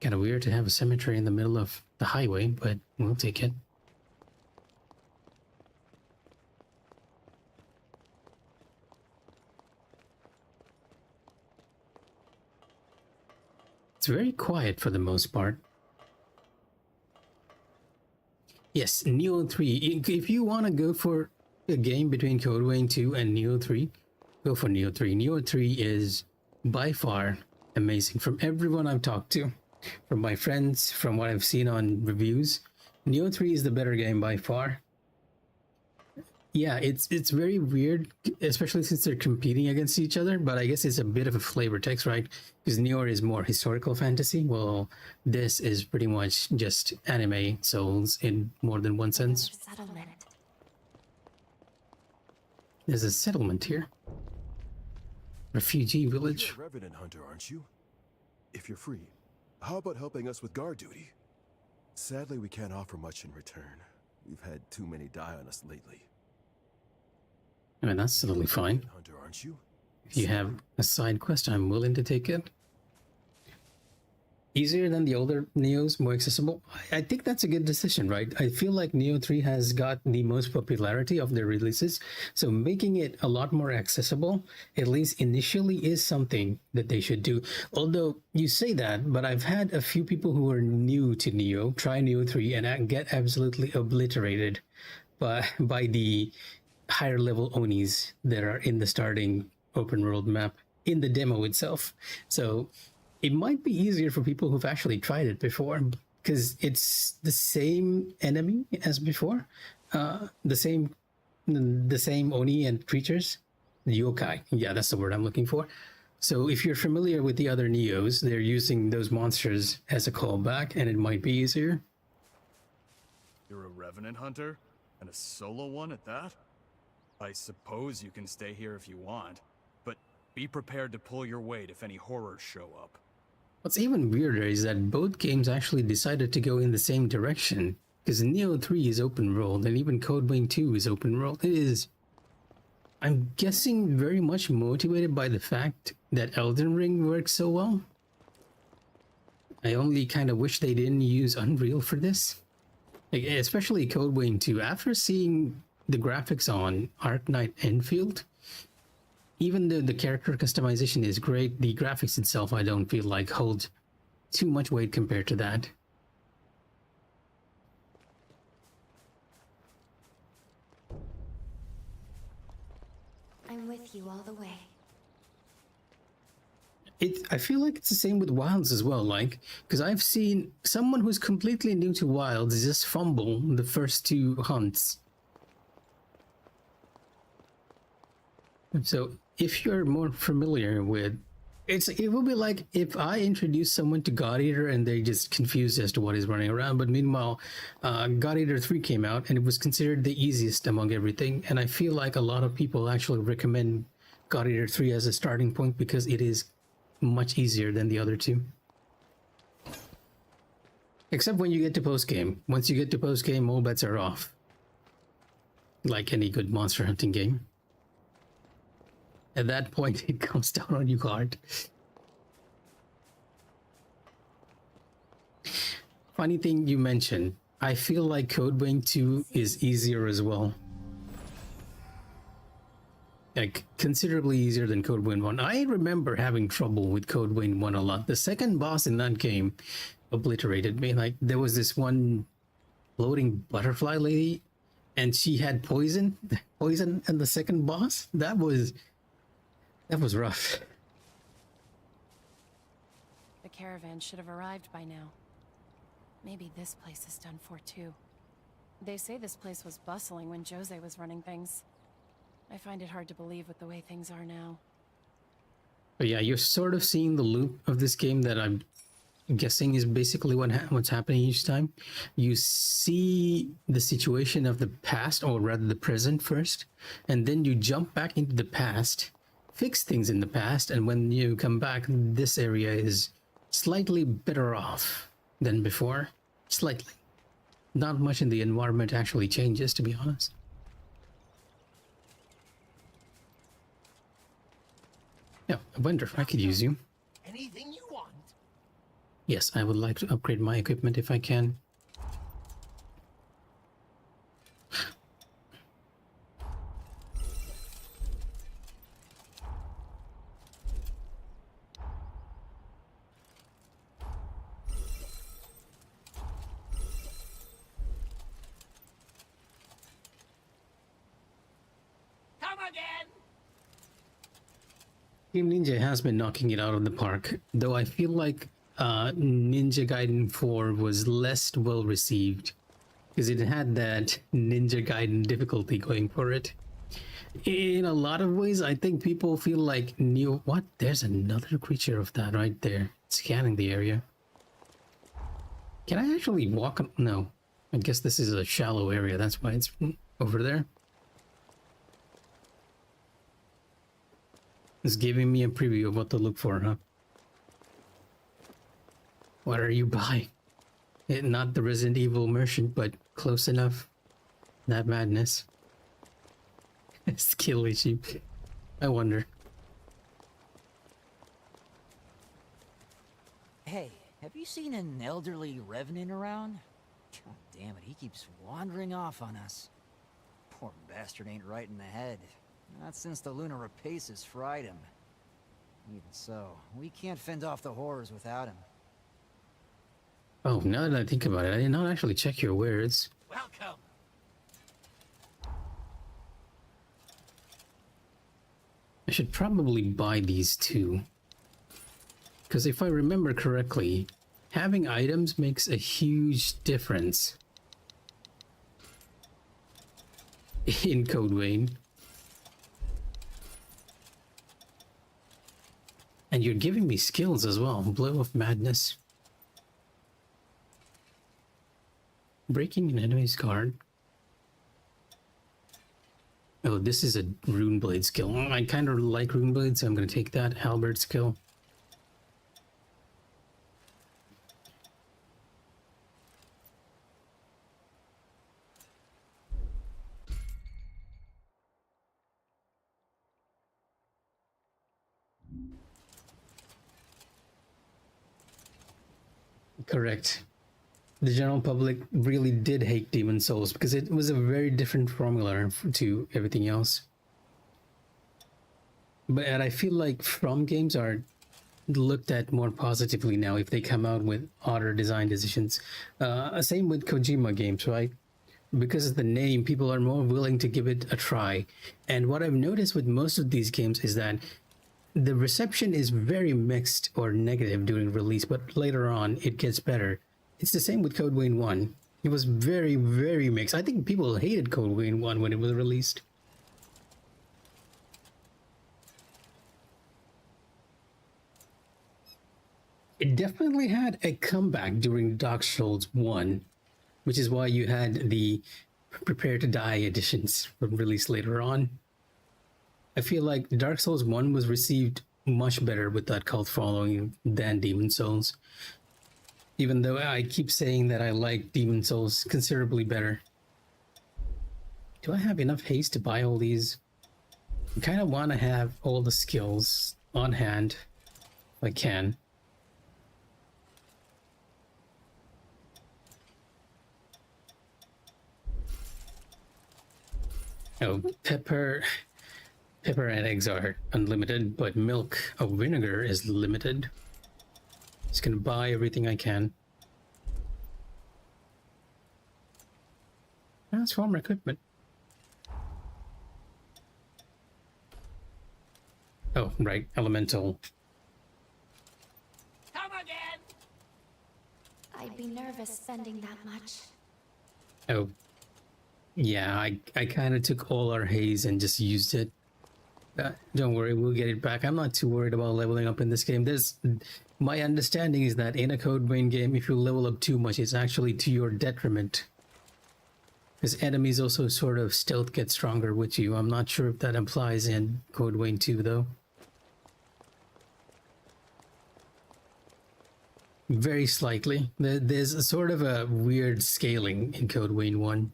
Kind of weird to have a cemetery in the middle of the highway, but we'll take it. It's very quiet for the most part. Yes, Neo 3. If you want to go for a game between Code Vein 2 and Neo 3, go for Neo 3. Neo 3 is by far amazing. From everyone I've talked to, from my friends, from what I've seen on reviews, Neo 3 is the better game by far. Yeah, it's very weird, especially since they're competing against each other, but I guess it's a bit of a flavor text, right? Because Neo is more historical fantasy, while this is pretty much just anime souls in more than one sense. Settlement. There's a settlement here. Refugee village. You're a revenant hunter, aren't you? If you're free, how about helping us with guard duty? Sadly, we can't offer much in return. We've had too many die on us lately. I mean, that's totally fine. Hunter, aren't you? If you have a side quest, I'm willing to take it. Easier than the older Neos, more accessible. I think that's a good decision, right? I feel like Neo 3 has got the most popularity of their releases, so making it a lot more accessible, at least initially, is something that they should do. Although you say that, but I've had a few people who are new to Neo try Neo 3 and get absolutely obliterated by the higher level Onis that are in the starting open world map in the demo itself. So it might be easier for people who've actually tried it before, because it's the same enemy as before, the same Oni and creatures, yokai. Yeah, that's the word I'm looking for. So if you're familiar with the other Neos, they're using those monsters as a callback, and it might be easier. You're a revenant hunter? And a solo one at that? I suppose you can stay here if you want, but be prepared to pull your weight if any horrors show up. What's even weirder is that both games actually decided to go in the same direction, because Neo 3 is open world and even Code Vein 2 is open world. It is, I'm guessing, very much motivated by the fact that Elden Ring works so well. I only kind of wish they didn't use Unreal for this. Like, especially Code Vein 2. After seeing the graphics on Arknight Enfield, even though the character customization is great, the graphics itself I don't feel like hold too much weight compared to that. I'm with you all the way. I feel like it's the same with Wilds as well, like, because I've seen someone who's completely new to Wilds just fumble the first two hunts. So if you're more familiar with it will be like if I introduce someone to God Eater and they're just confused as to what is running around. But meanwhile, God Eater 3 came out and it was considered the easiest among everything. And I feel like a lot of people actually recommend God Eater 3 as a starting point because it is much easier than the other two. Except when you get to post-game. Once you get to post-game, all bets are off. Like any good monster hunting game. At that point, it comes down on you hard. Funny thing you mentioned, I feel like Code Vein 2 is easier as well. Like, considerably easier than Code Vein 1. I remember having trouble with Code Vein 1 a lot. The second boss in that game obliterated me. Like, there was this one floating butterfly lady, and she had poison and the second boss. That was rough. The caravan should have arrived by now. Maybe this place is done for too. They say this place was bustling when Jose was running things. I find it hard to believe with the way things are now. But yeah, you're sort of seeing the loop of this game that I'm guessing is basically what's happening each time. You see the situation of the past, or rather the present first, and then you jump back into the past, fix things in the past, and when you come back, this area is slightly better off than before. Slightly. Not much in the environment actually changes, to be honest. Yeah, I wonder if I could use you. Anything you want. Yes, I would like to upgrade my equipment if I can. Come again. Team Ninja has been knocking it out of the park, though I feel like Ninja Gaiden 4 was less well received because it had that Ninja Gaiden difficulty going for it. In a lot of ways, I think people feel like what? There's another creature of that right there, scanning the area. Can I actually walk? No, I guess this is a shallow area. That's why it's over there. It's giving me a preview of what to look for, huh? What are you buying? Not the Resident Evil merchant, but close enough. That madness. Skill issue. I wonder. Hey, have you seen an elderly revenant around? God damn it, he keeps wandering off on us. Poor bastard ain't right in the head. Not since the lunar rapaces fried him. Even so, we can't fend off the horrors without him. Oh, now that I think about it, I did not actually check your words. Welcome. I should probably buy these two. Because if I remember correctly, having items makes a huge difference in Code Vein. And you're giving me skills as well. Blow of Madness. Breaking an enemy's guard. Oh, this is a Runeblade skill. I kind of like Runeblade, so I'm going to take that Halberd skill. Correct. The general public really did hate Demon Souls because it was a very different formula to everything else. But I feel like From games are looked at more positively now if they come out with odder design decisions. Same with Kojima games, right? Because of the name, people are more willing to give it a try. And what I've noticed with most of these games is that the reception is very mixed or negative during release, but later on it gets better. It's the same with Code Vein 1. It was very, very mixed. I think people hated Code Vein 1 when it was released. It definitely had a comeback during Dark Souls 1, which is why you had the Prepare to Die editions released later on. I feel like Dark Souls 1 was received much better with that cult following than Demon Souls. Even though I keep saying that I like Demon Souls considerably better. Do I have enough haste to buy all these? I kind of want to have all the skills on hand if I can. Oh, pepper and eggs are unlimited, but milk of vinegar is limited. Just gonna buy everything I can. Transformer equipment. Oh, right, elemental. Come again. I'd be nervous spending that much. Oh, yeah, I kind of took all our haze and just used it. Don't worry, we'll get it back. I'm not too worried about leveling up in this game. My understanding is that in a Code Vein game, if you level up too much, it's actually to your detriment. Because enemies also sort of stealth get stronger with you. I'm not sure if that applies in Code Vein 2 though. very slightly. There's a sort of a weird scaling in Code Vein 1.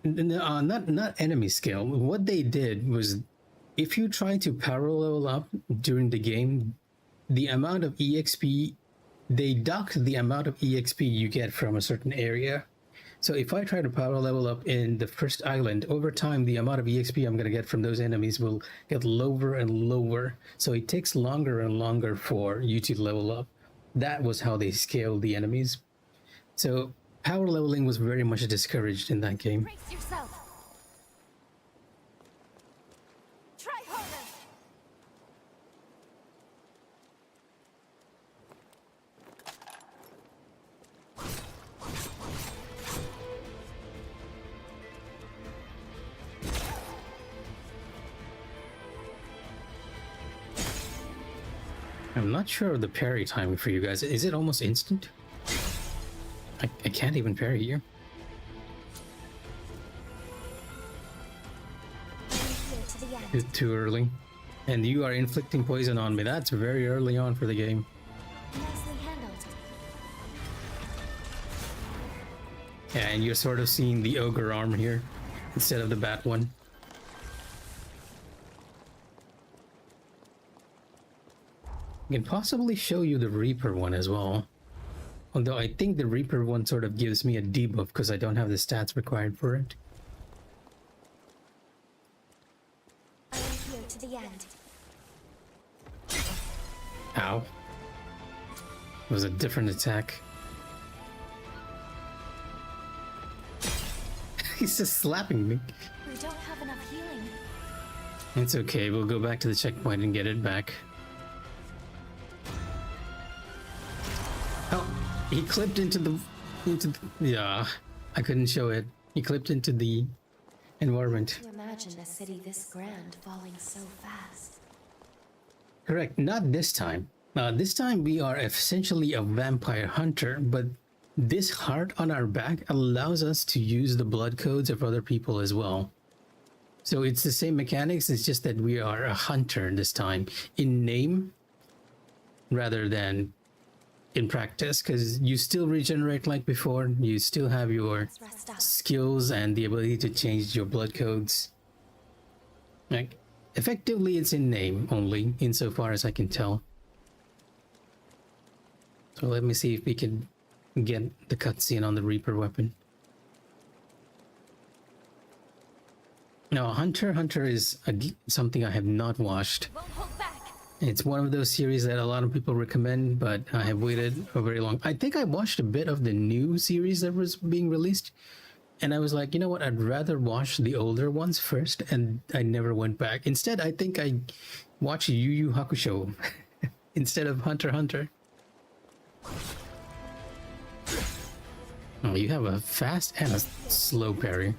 Not enemy scale. What they did was, if you try to power level up during the game, the amount of EXP, they dock the amount of EXP you get from a certain area. So if I try to power level up in the first island, over time the amount of EXP I'm going to get from those enemies will get lower and lower. So it takes longer and longer for you to level up. That was how they scaled the enemies. So power leveling was very much discouraged in that game. Brace yourself. Try harder. I'm not sure of the parry timing for you guys. Is it almost instant? I can't even parry here. It's too early. And you are inflicting poison on me. That's very early on for the game. Nicely handled. Yeah, and you're sort of seeing the ogre arm here instead of the bat one. I can possibly show you the Reaper one as well. Although I think the Reaper one sort of gives me a debuff because I don't have the stats required for it. I am here to the end. Ow. It was a different attack. He's just slapping me. We don't have enough healing. It's okay, we'll go back to the checkpoint and get it back. Oh, he clipped into the... yeah, I couldn't show it. He clipped into the environment. To imagine a city this grand falling so fast. Correct, not this time. This time we are essentially a vampire hunter, but this heart on our back allows us to use the blood codes of other people as well. So it's the same mechanics, it's just that we are a hunter this time, in name rather than in practice, because you still regenerate like before, you still have your skills and the ability to change your blood codes. Like, effectively it's in name only, insofar as I can tell. So let me see if we can get the cutscene on the Reaper weapon. Now, Hunter is something I have not watched. Won't hold back. It's one of those series that a lot of people recommend, but I have waited a very long. I think I watched a bit of the new series that was being released, and I was like, you know what? I'd rather watch the older ones first, and I never went back. Instead, I think I watched Yu Yu Hakusho instead of Hunter x Hunter. Oh, you have a fast and a slow parry.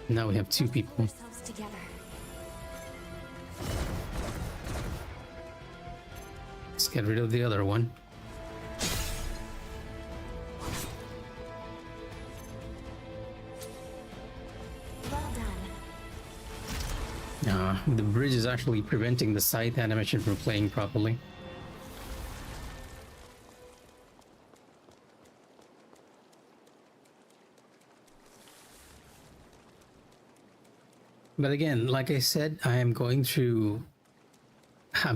Now we have two people. Ourselves together. Let's get rid of the other one. Well done. The bridge is actually preventing the scythe animation from playing properly. But again, like I said, I'm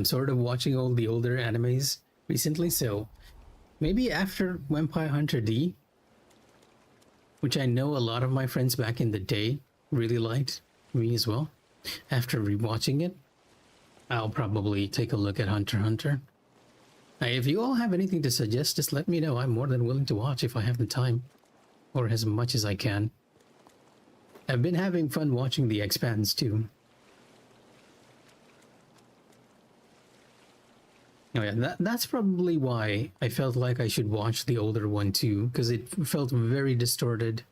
sort of watching all the older animes recently, so maybe after Vampire Hunter D, which I know a lot of my friends back in the day really liked, me as well, after rewatching it, I'll probably take a look at Hunter x Hunter. If you all have anything to suggest, just let me know. I'm more than willing to watch if I have the time, or as much as I can. I've been having fun watching The Expanse too. Oh yeah, that's probably why I felt like I should watch the older one too, because it felt very distorted.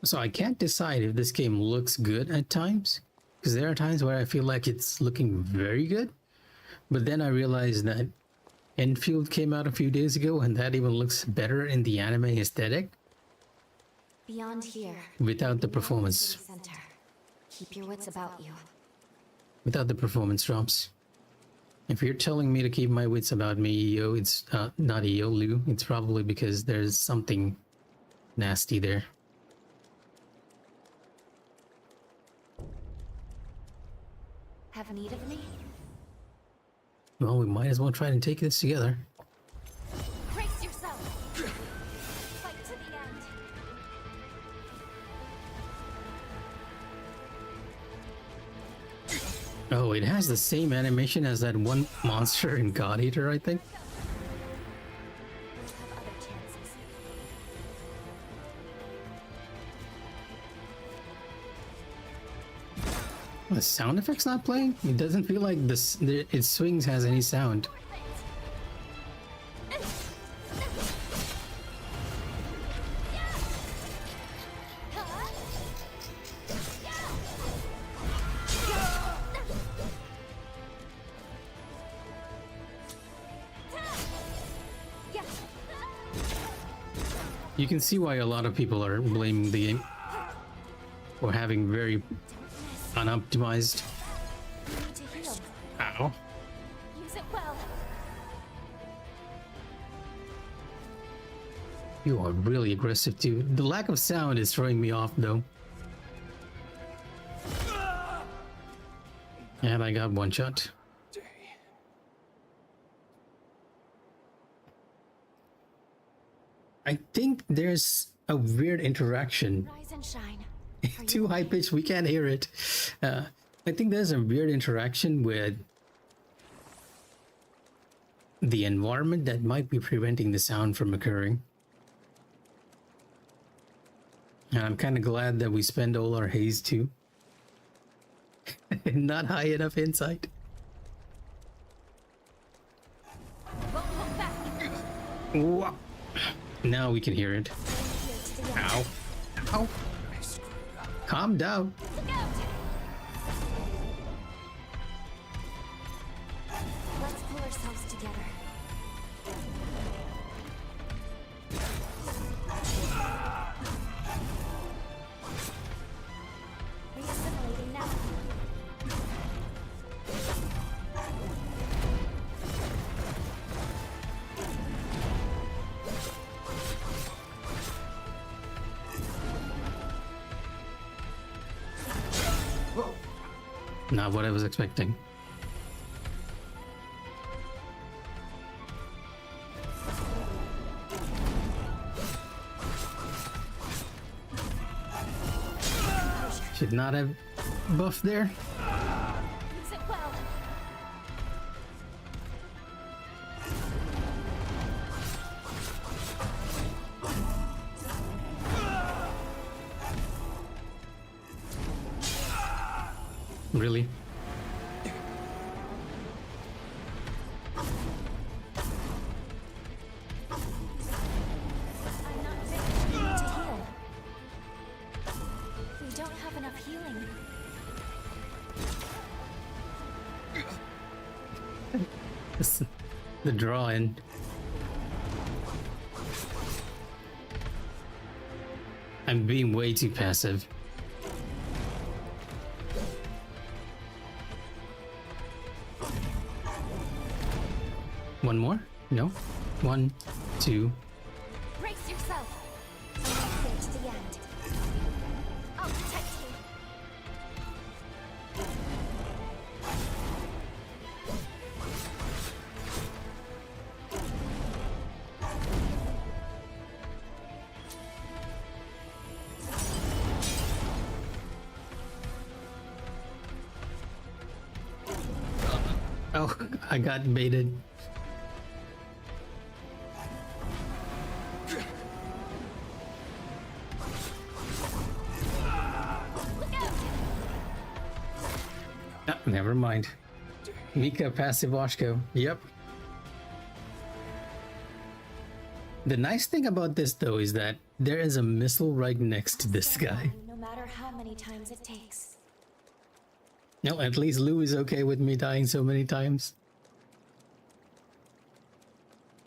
So I can't decide if this game looks good at times, Because there are times where I feel like it's looking very good, but then I realized that Enfield came out a few days ago, and that even looks better in the anime aesthetic Beyond here. without the City performance. Center. Keep your wits about you. Without the performance drops. If you're telling me to keep my wits about me, EO, it's not EO, Lou. It's probably because there's something nasty there. Have need of me? Well, we might as well try and take this together. Brace yourself. Fight to the end. Oh, it has the same animation as that one monster in God Eater, I think. We'll have other chances. The sound effect's not playing? It doesn't feel like its swings has any sound. You can see why a lot of people are blaming the game for having very unoptimized. You need to heal. Ow. Use it well. You are really aggressive too. The lack of sound is throwing me off though. And I got one shot. I think there's a weird interaction. Rise and shine. Too high pitched, we can't hear it. I think there's a weird interaction with the environment that might be preventing the sound from occurring. And I'm kind of glad that we spend all our haze too. Not high enough insight. Won't look back. Whoa. Now we can hear it. Ow. Ow. Calm down. Look out. Let's pull ourselves together. Reassimilating now. Not what I was expecting. Should not have buff there. Use it well. Really? I'm not finished. We need to heal. We don't have enough healing. The draw in. I'm being way too passive. One more? No? 1, 2. Brace yourself. Fight to the end. I'll protect you. Oh, I got baited. Ah, never mind. Mikha passive Washko. Yep. The nice thing about this though is that there is a missile right next to this guy. No matter how many times it takes. No, at least Lou is okay with me dying so many times.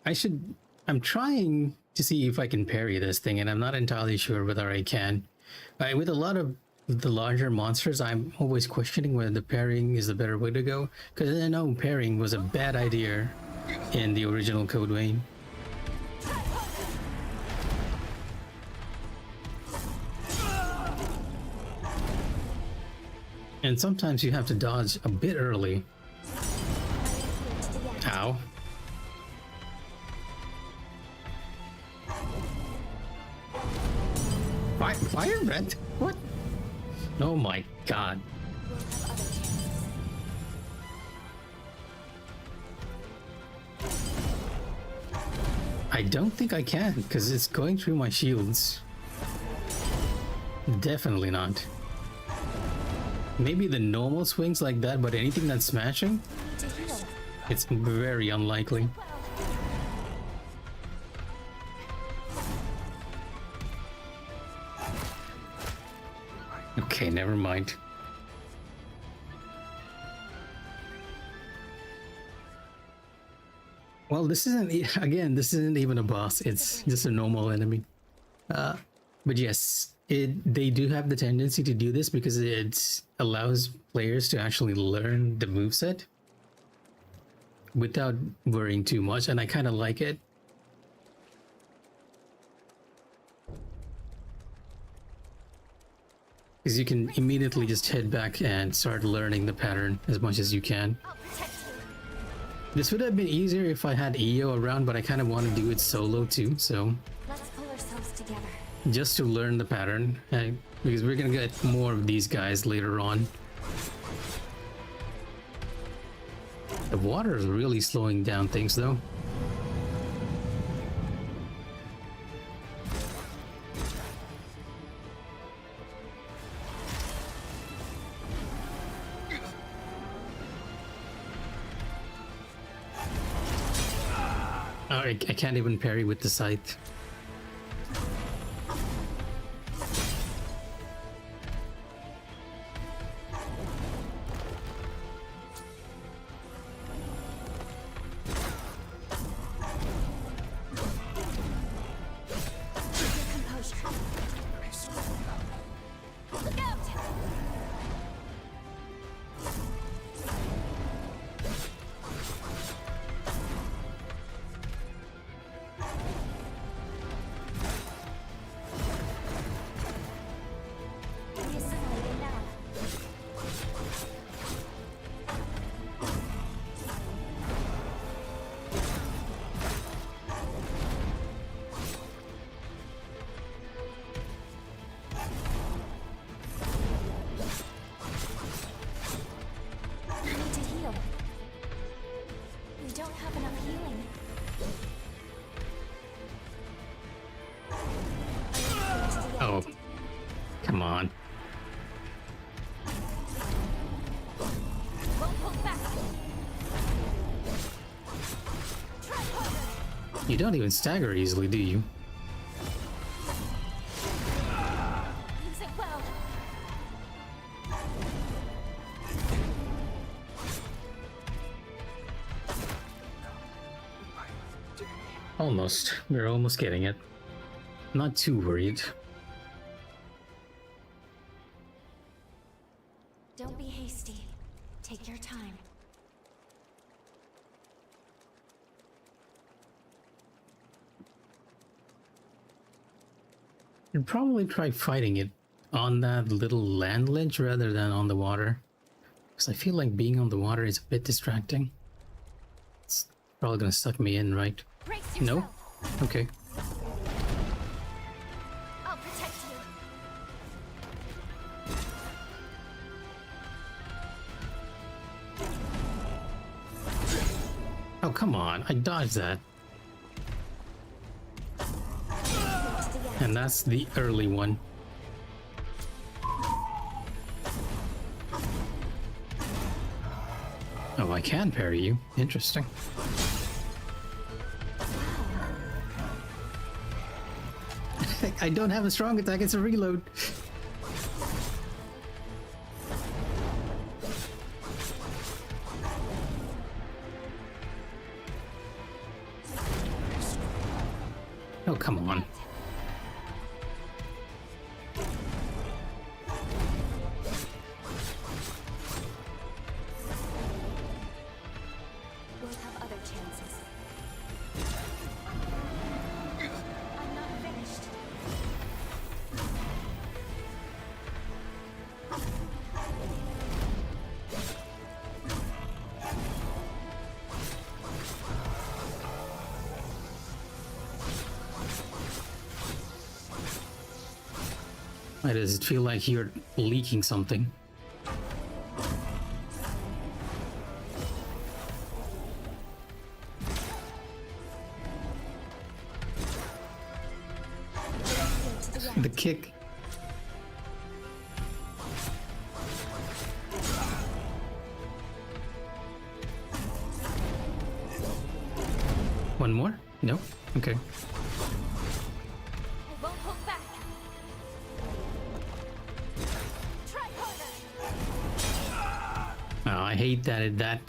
I'm trying to see if I can parry this thing, and I'm not entirely sure whether I can. With a lot of the larger monsters, I'm always questioning whether the parrying is the better way to go, because I know parrying was a bad idea in the original Code Vein. And sometimes you have to dodge a bit early. Ow. Fire red? What? Oh my god. I don't think I can, because it's going through my shields. Definitely not. Maybe the normal swings like that, but anything that's smashing? It's very unlikely. Okay, never mind. Well, this isn't even a boss. It's just a normal enemy. But yes, they do have the tendency to do this because it allows players to actually learn the moveset without worrying too much, and I kind of like it. Because you can immediately just head back and start learning the pattern as much as you can. This would have been easier if I had EO around, but I kind of want to do it solo too, so... Let's pull ourselves together. Just to learn the pattern, because we're gonna get more of these guys later on. The water is really slowing down things though. I can't even parry with the scythe. Oh, come on. You don't even stagger easily, do you? Almost. We're almost getting it. Not too worried. Don't be hasty. Take your time. I'd probably try fighting it on that little land ledge rather than on the water. Because I feel like being on the water is a bit distracting. It's probably gonna suck me in, right? No? Okay. I'll protect you. Oh, come on. I dodged that. And that's the early one. Oh, I can parry you. Interesting. I don't have a strong attack, it's a reload. Oh, come on. We'll have other chances. I'm not finished. Why does it feel like you're leaking something? The kick. One more? No? Okay. I won't hold back. Try harder. Oh, I hate that that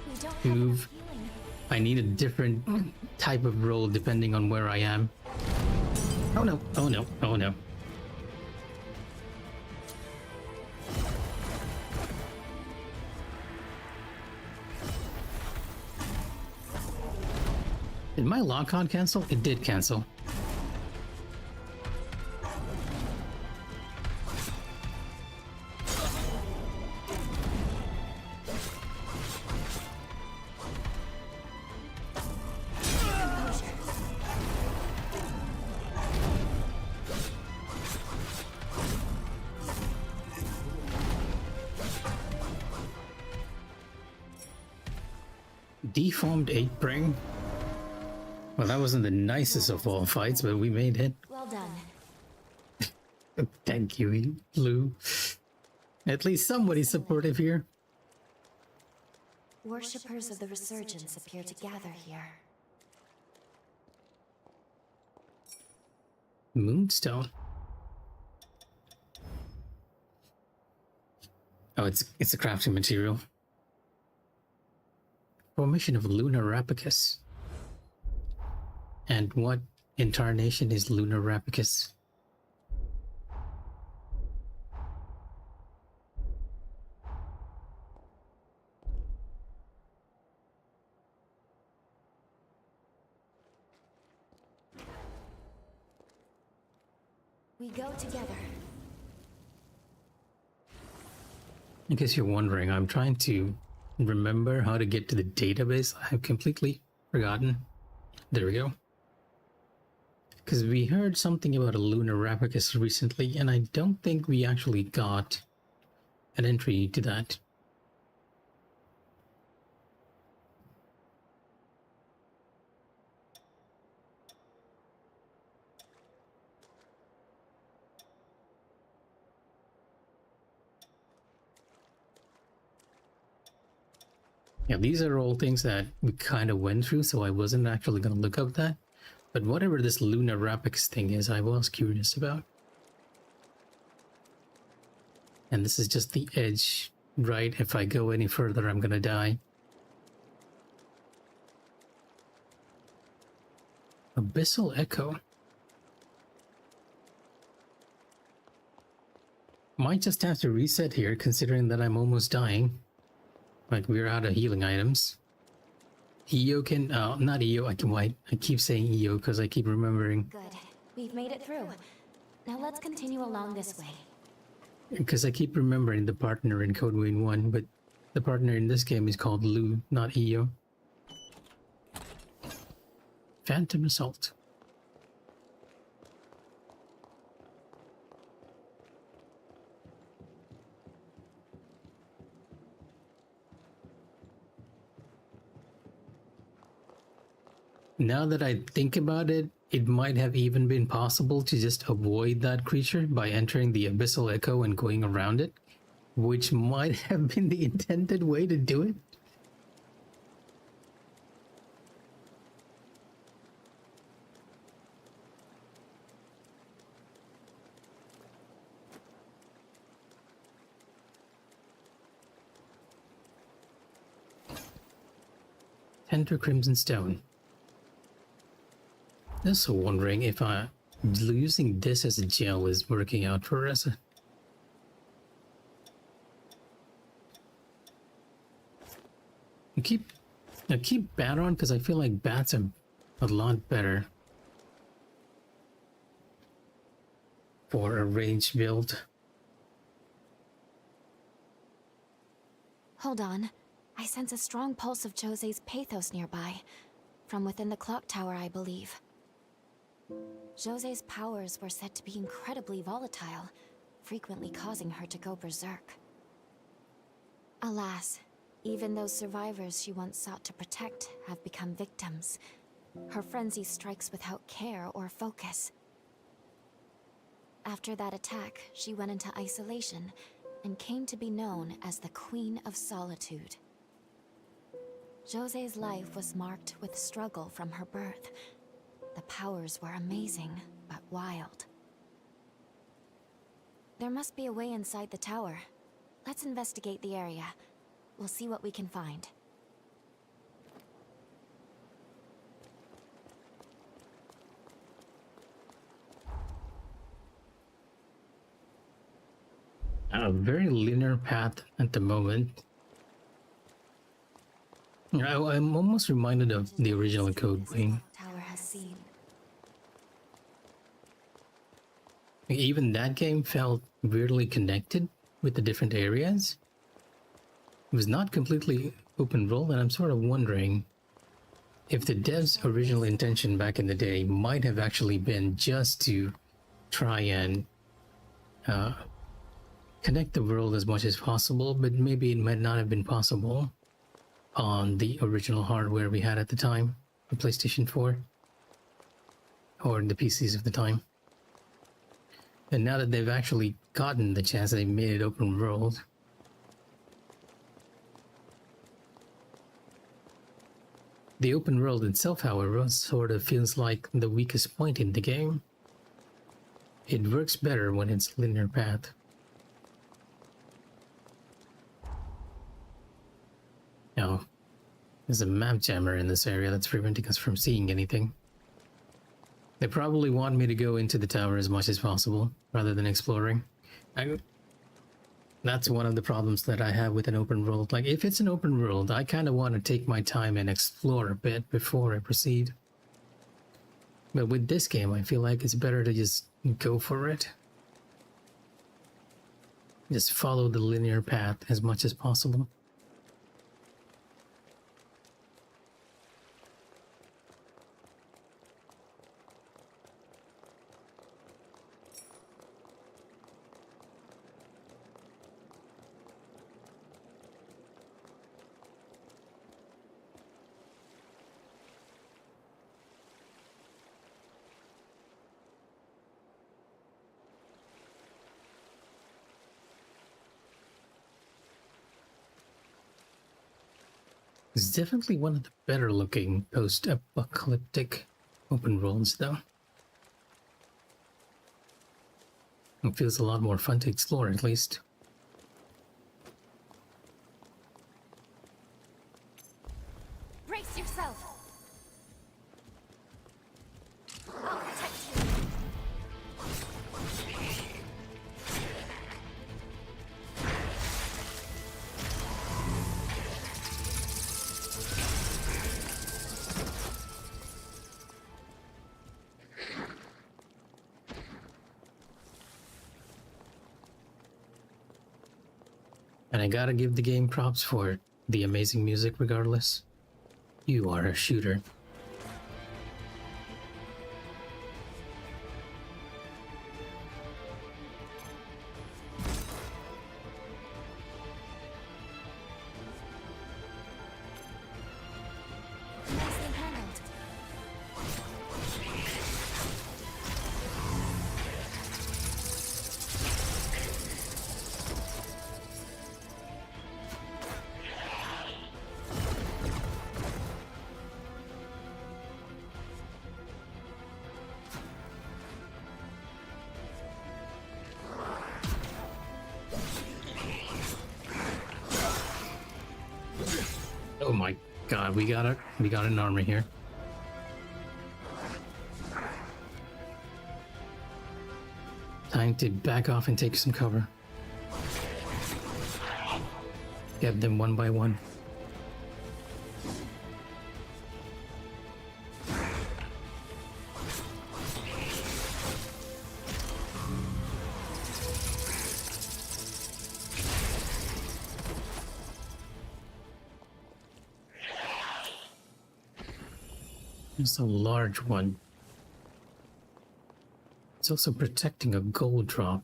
We don't have move. enough healing. I need a different type of roll depending on where I am. Oh no, oh no, oh no. Did my lock-on cancel? It did cancel. Deformed 8-Bring? Well, that wasn't the nicest of all fights, but we made it. Well done. Thank you, Blue. At least somebody's supportive here. Worshippers of the Resurgence appear to gather here. Moonstone. Oh, it's a crafting material. Formation of Lunar Rapicus. And what incarnation is Lunar Rapicus? We go together. In case you're wondering, I'm trying to remember how to get to the database. I have completely forgotten. There we go. Because we heard something about a Lunar Rapicus recently, and I don't think we actually got an entry to that. Yeah, these are all things that we kind of went through, so I wasn't actually going to look up that. But whatever this Lunar Rapicus thing is, I was curious about. And this is just the edge, right? If I go any further, I'm going to die. Abyssal Echo. Might just have to reset here, considering that I'm almost dying. Like, we're out of healing items. EO can... not EO, I can white. I keep saying EO because I keep remembering. Good. We've made it through. Now let's continue along this way. Because I keep remembering the partner in Code Vein 1, but the partner in this game is called Lu, not EO. Phantom Assault. Now that I think about it, it might have even been possible to just avoid that creature by entering the Abyssal Echo and going around it, which might have been the intended way to do it. Tender Crimson Stone. Also wondering if using this as a gel is working out for us. I keep bat on because I feel like bats are a lot better for a range build. Hold on. I sense a strong pulse of Jose's pathos nearby. From within the clock tower, I believe. Jose's powers were said to be incredibly volatile, frequently causing her to go berserk. Alas, even those survivors she once sought to protect have become victims. Her frenzy strikes without care or focus. After that attack, she went into isolation and came to be known as the Queen of Solitude. Jose's life was marked with struggle from her birth. The powers were amazing, but wild. There must be a way inside the tower. Let's investigate the area. We'll see what we can find. A very linear path at the moment. I'm almost reminded of the original Code Wing. Tower has seen. Even that game felt weirdly connected with the different areas. It was not completely open world, and I'm sort of wondering if the devs' original intention back in the day might have actually been just to try and connect the world as much as possible, but maybe it might not have been possible on the original hardware we had at the time, the PlayStation 4, or the PCs of the time. And now that they've actually gotten the chance, they made it open world. The open world itself, however, sort of feels like the weakest point in the game. It works better when it's linear path. Now, there's a map jammer in this area that's preventing us from seeing anything. They probably want me to go into the tower as much as possible, rather than exploring. That's one of the problems that I have with an open world. Like, if it's an open world, I kind of want to take my time and explore a bit before I proceed. But with this game, I feel like it's better to just go for it. Just follow the linear path as much as possible. It's definitely one of the better looking post-apocalyptic open worlds, though. It feels a lot more fun to explore, at least. Brace yourself! I'll protect you! And I gotta give the game props for the amazing music regardless. You are a shooter. Nicely handled. Oh my god, we got an armor here. Time to back off and take some cover. Get them one by one. It's a large one. It's also protecting a gold drop.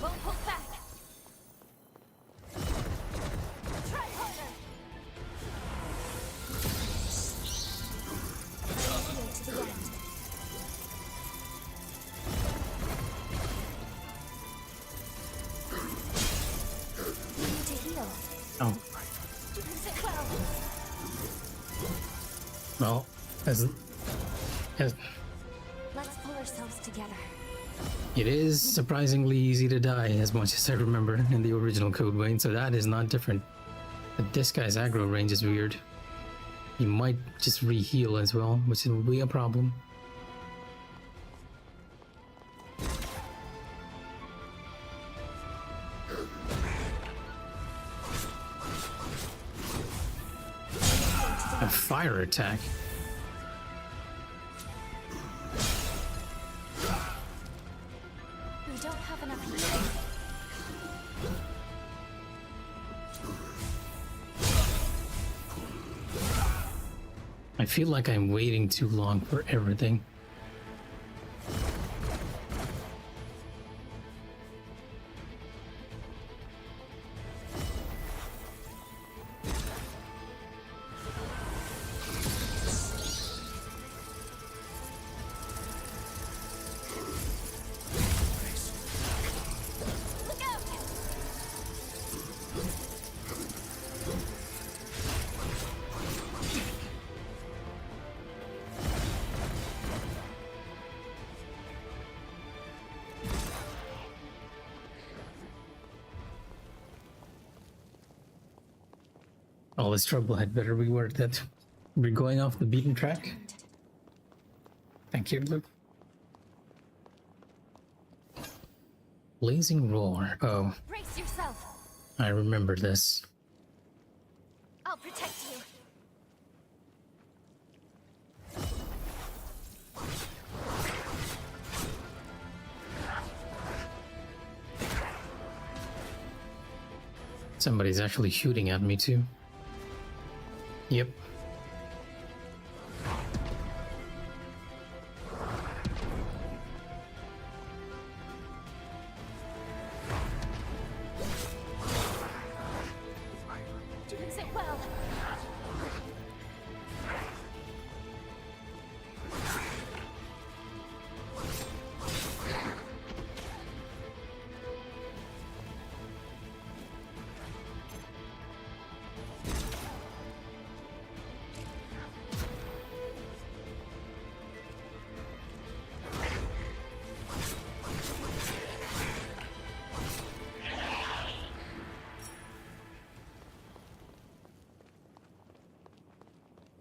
Won't hold back. Try harder. To the end. We need to heal. Oh. Sit well. Well, as Let's pull ourselves together. it is surprisingly easy to die, as much as I remember in the original Code Vein, so that is not different. But this guy's aggro range is weird. He might just re-heal as well, which will be a problem. A fire attack. We don't have enough healing. I feel like I'm waiting too long for everything. Look out! All this trouble had better be worth it. We're going off the beaten track. Thank you, Luke. Blazing Roar. Oh, Brace yourself. I remember this. I'll protect you. Somebody's actually shooting at me too. Yep. Use it well.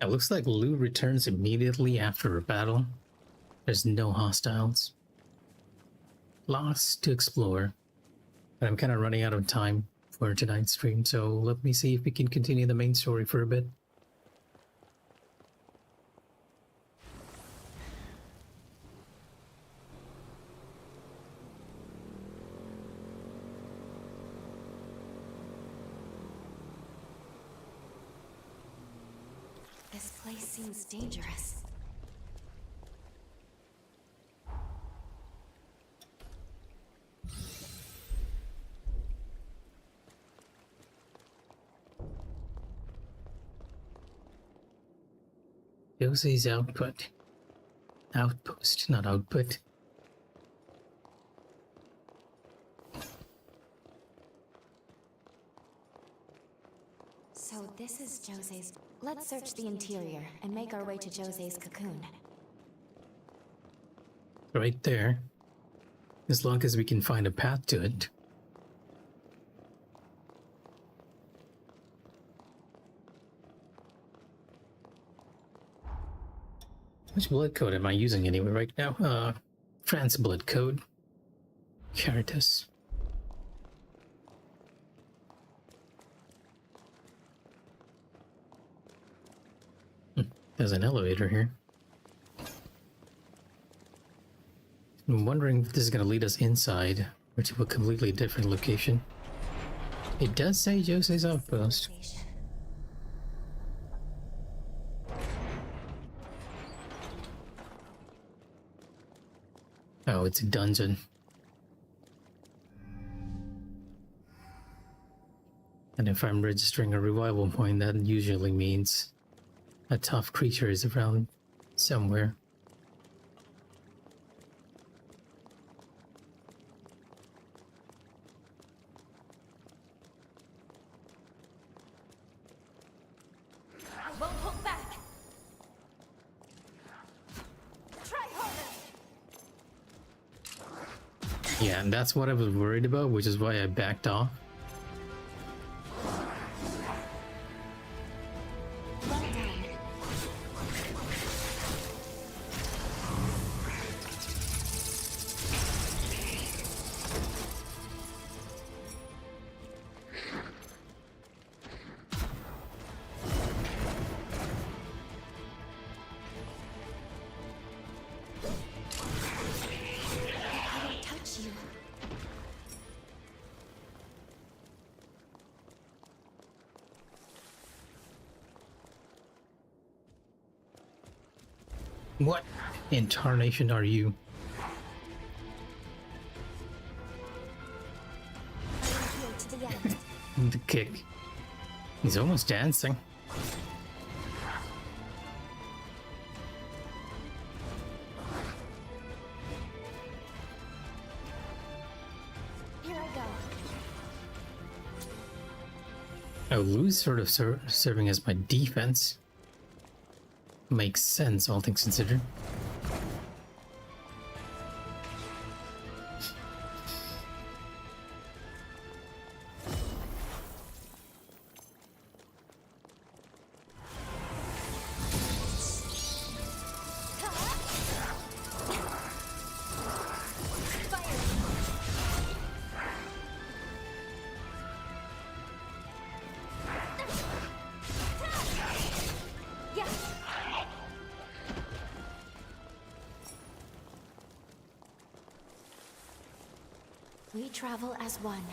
It looks like Lou returns immediately after a battle. There's no hostiles. Lots to explore. But I'm kind of running out of time for tonight's stream, so let me see if we can continue the main story for a bit. This place seems dangerous. Jose's output. Outpost, not output. So this is Jose's... Let's search the interior and make our way to Jose's cocoon. Right there. As long as we can find a path to it. Which blood code am I using anyway right now? France blood code. Caritas. There's an elevator here. I'm wondering if this is going to lead us inside or to a completely different location. It does say Jose's outpost. Oh, it's a dungeon. And if I'm registering a revival point, that usually means a tough creature is around somewhere. I won't hold back. Try harder. Yeah, and that's what I was worried about, which is why I backed off. What incarnation are you? The kick. He's almost dancing. Here I go. Oh, Lou's sort of serving as my defense. Makes sense, all things considered. We travel as one.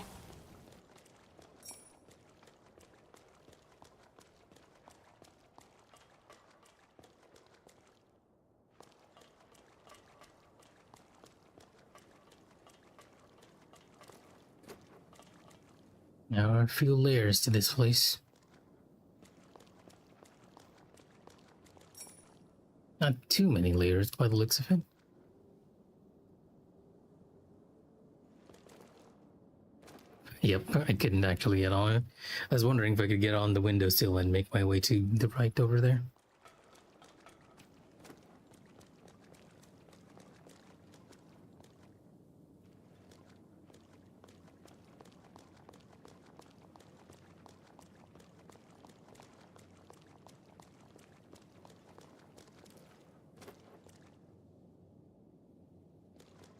There are a few layers to this place. Not too many layers by the looks of it. Yep, I couldn't actually get on it. I was wondering if I could get on the windowsill and make my way to the right over there.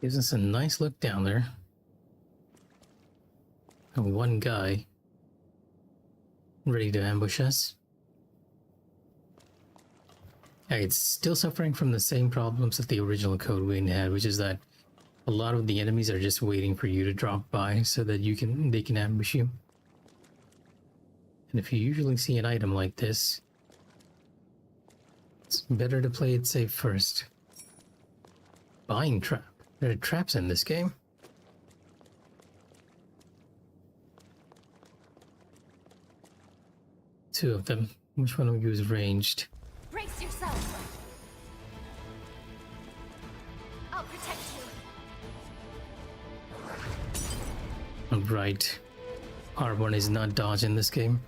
Gives us a nice look down there. And one guy ready to ambush us. It's still suffering from the same problems that the original Code Wayne had, which is that a lot of the enemies are just waiting for you to drop by so that they can ambush you. And if you usually see an item like this, it's better to play it safe first. Buying trap. There are traps in this game. Two of them. Which one of you is ranged? Brace yourself. I'll protect you. Alright. R1 is not dodging this game.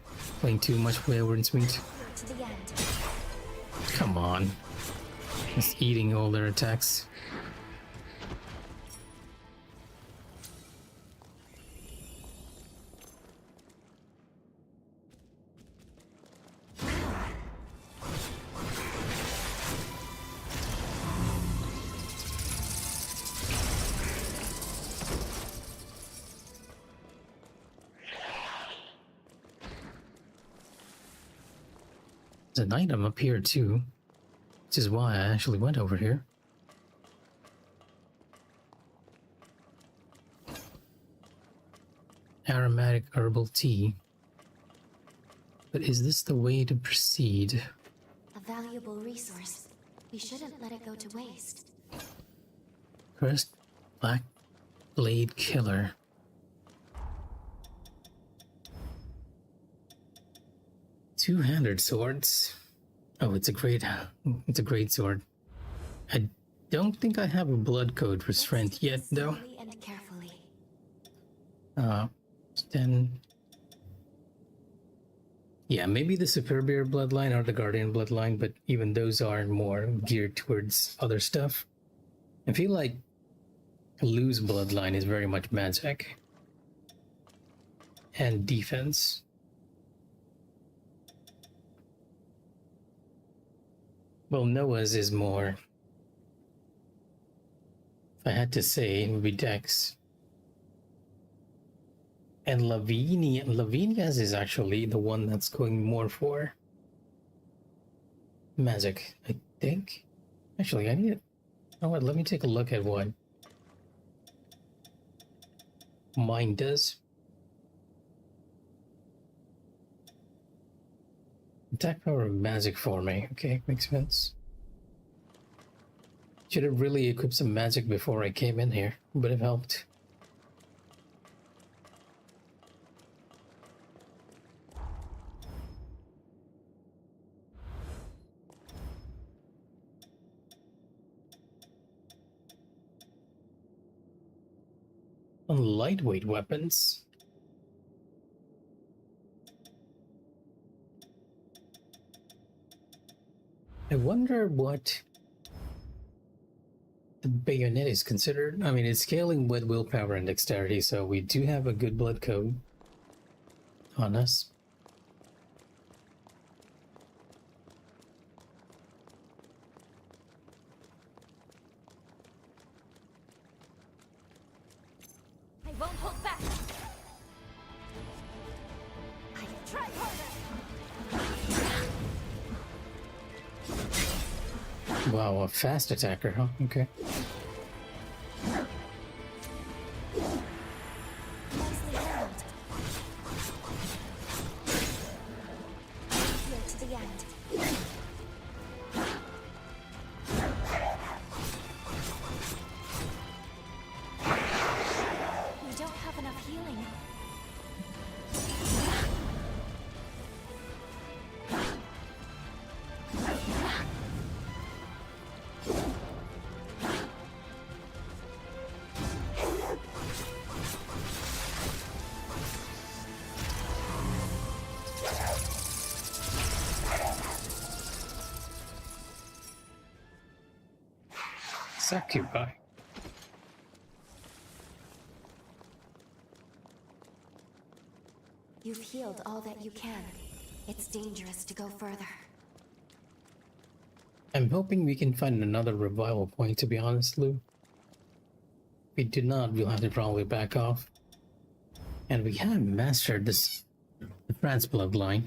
Playing too much wayward sweet. To the end. Come on. Just eating all their attacks. There's an item up here too, which is why I actually went over here. Aromatic herbal tea. But is this the way to proceed? A valuable resource. We shouldn't let it go to waste. First, Black Blade Killer. Two-handed swords. Oh, it's a great sword. I don't think I have a blood code for strength yet, though. Slowly and carefully. Then... yeah, maybe the Superior bloodline or the Guardian bloodline, but even those are more geared towards other stuff. I feel like Lou's bloodline is very much magic and defense. Well, Noah's is more, if I had to say, it would be Dex. And Lavinia's is actually the one that's going more for magic, I think. Actually, I need it. You know what? Let me take a look at what mine does. Attack power of magic for me. Okay, makes sense. Should have really equipped some magic before I came in here. Would have helped. On lightweight weapons. I wonder what the bayonet is considered. I mean, it's scaling with willpower and dexterity, so we do have a good blood code on us. I won't hold back. I try harder. Wow, a fast attacker, huh? Okay. Nicely handled. Here to the end. We don't have enough healing. Succubi. You've healed all that you can. It's dangerous to go further. I'm hoping we can find another revival point, to be honest, Lou. If we do not, we'll have to probably back off. And we have mastered this the France bloodline.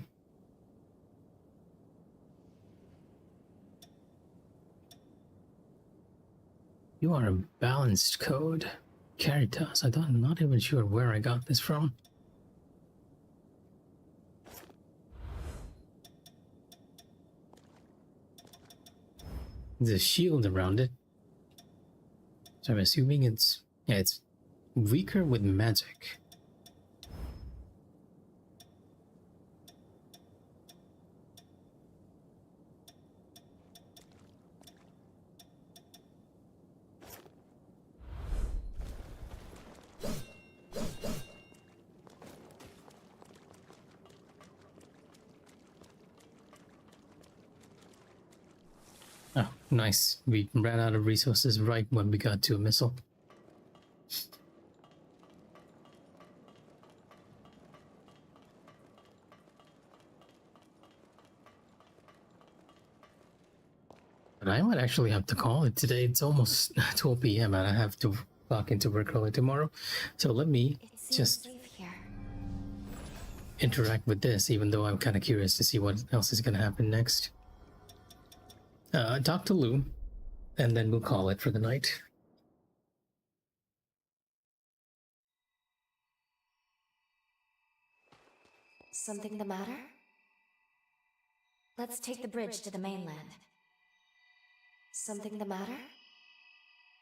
You are a balanced code. Caritas. I'm not even sure where I got this from. There's a shield around it. So I'm assuming it's weaker with magic. Oh, nice. We ran out of resources right when we got to a missile. But I might actually have to call it today. It's almost 12 p.m. and I have to clock into work early tomorrow. So let me just... Safe here. interact with this, even though I'm kind of curious to see what else is going to happen next. Talk to Lou, and then we'll call it for the night. Something the matter? Let's take the bridge to the mainland. Something the matter?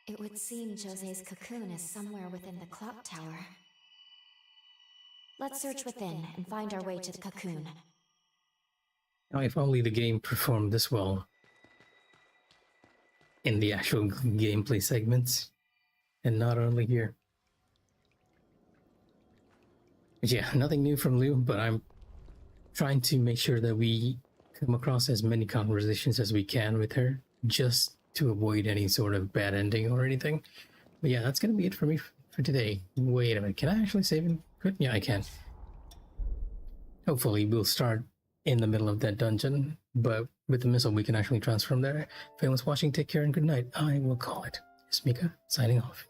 It would seem Jose's cocoon is somewhere within the clock tower. Let's search within and find our way to the cocoon. Now, if only the game performed this well in the actual gameplay segments, and not only here. But yeah, nothing new from Lou, but I'm trying to make sure that we come across as many conversations as we can with her, just to avoid any sort of bad ending or anything. But yeah, that's gonna be it for me for today. Wait a minute, can I actually save him? Good, yeah, I can. Hopefully we'll start in the middle of that dungeon, but with the missile we can actually transform there. If anyone's watching, take care and good night. I will call it. It's Mikha, signing off.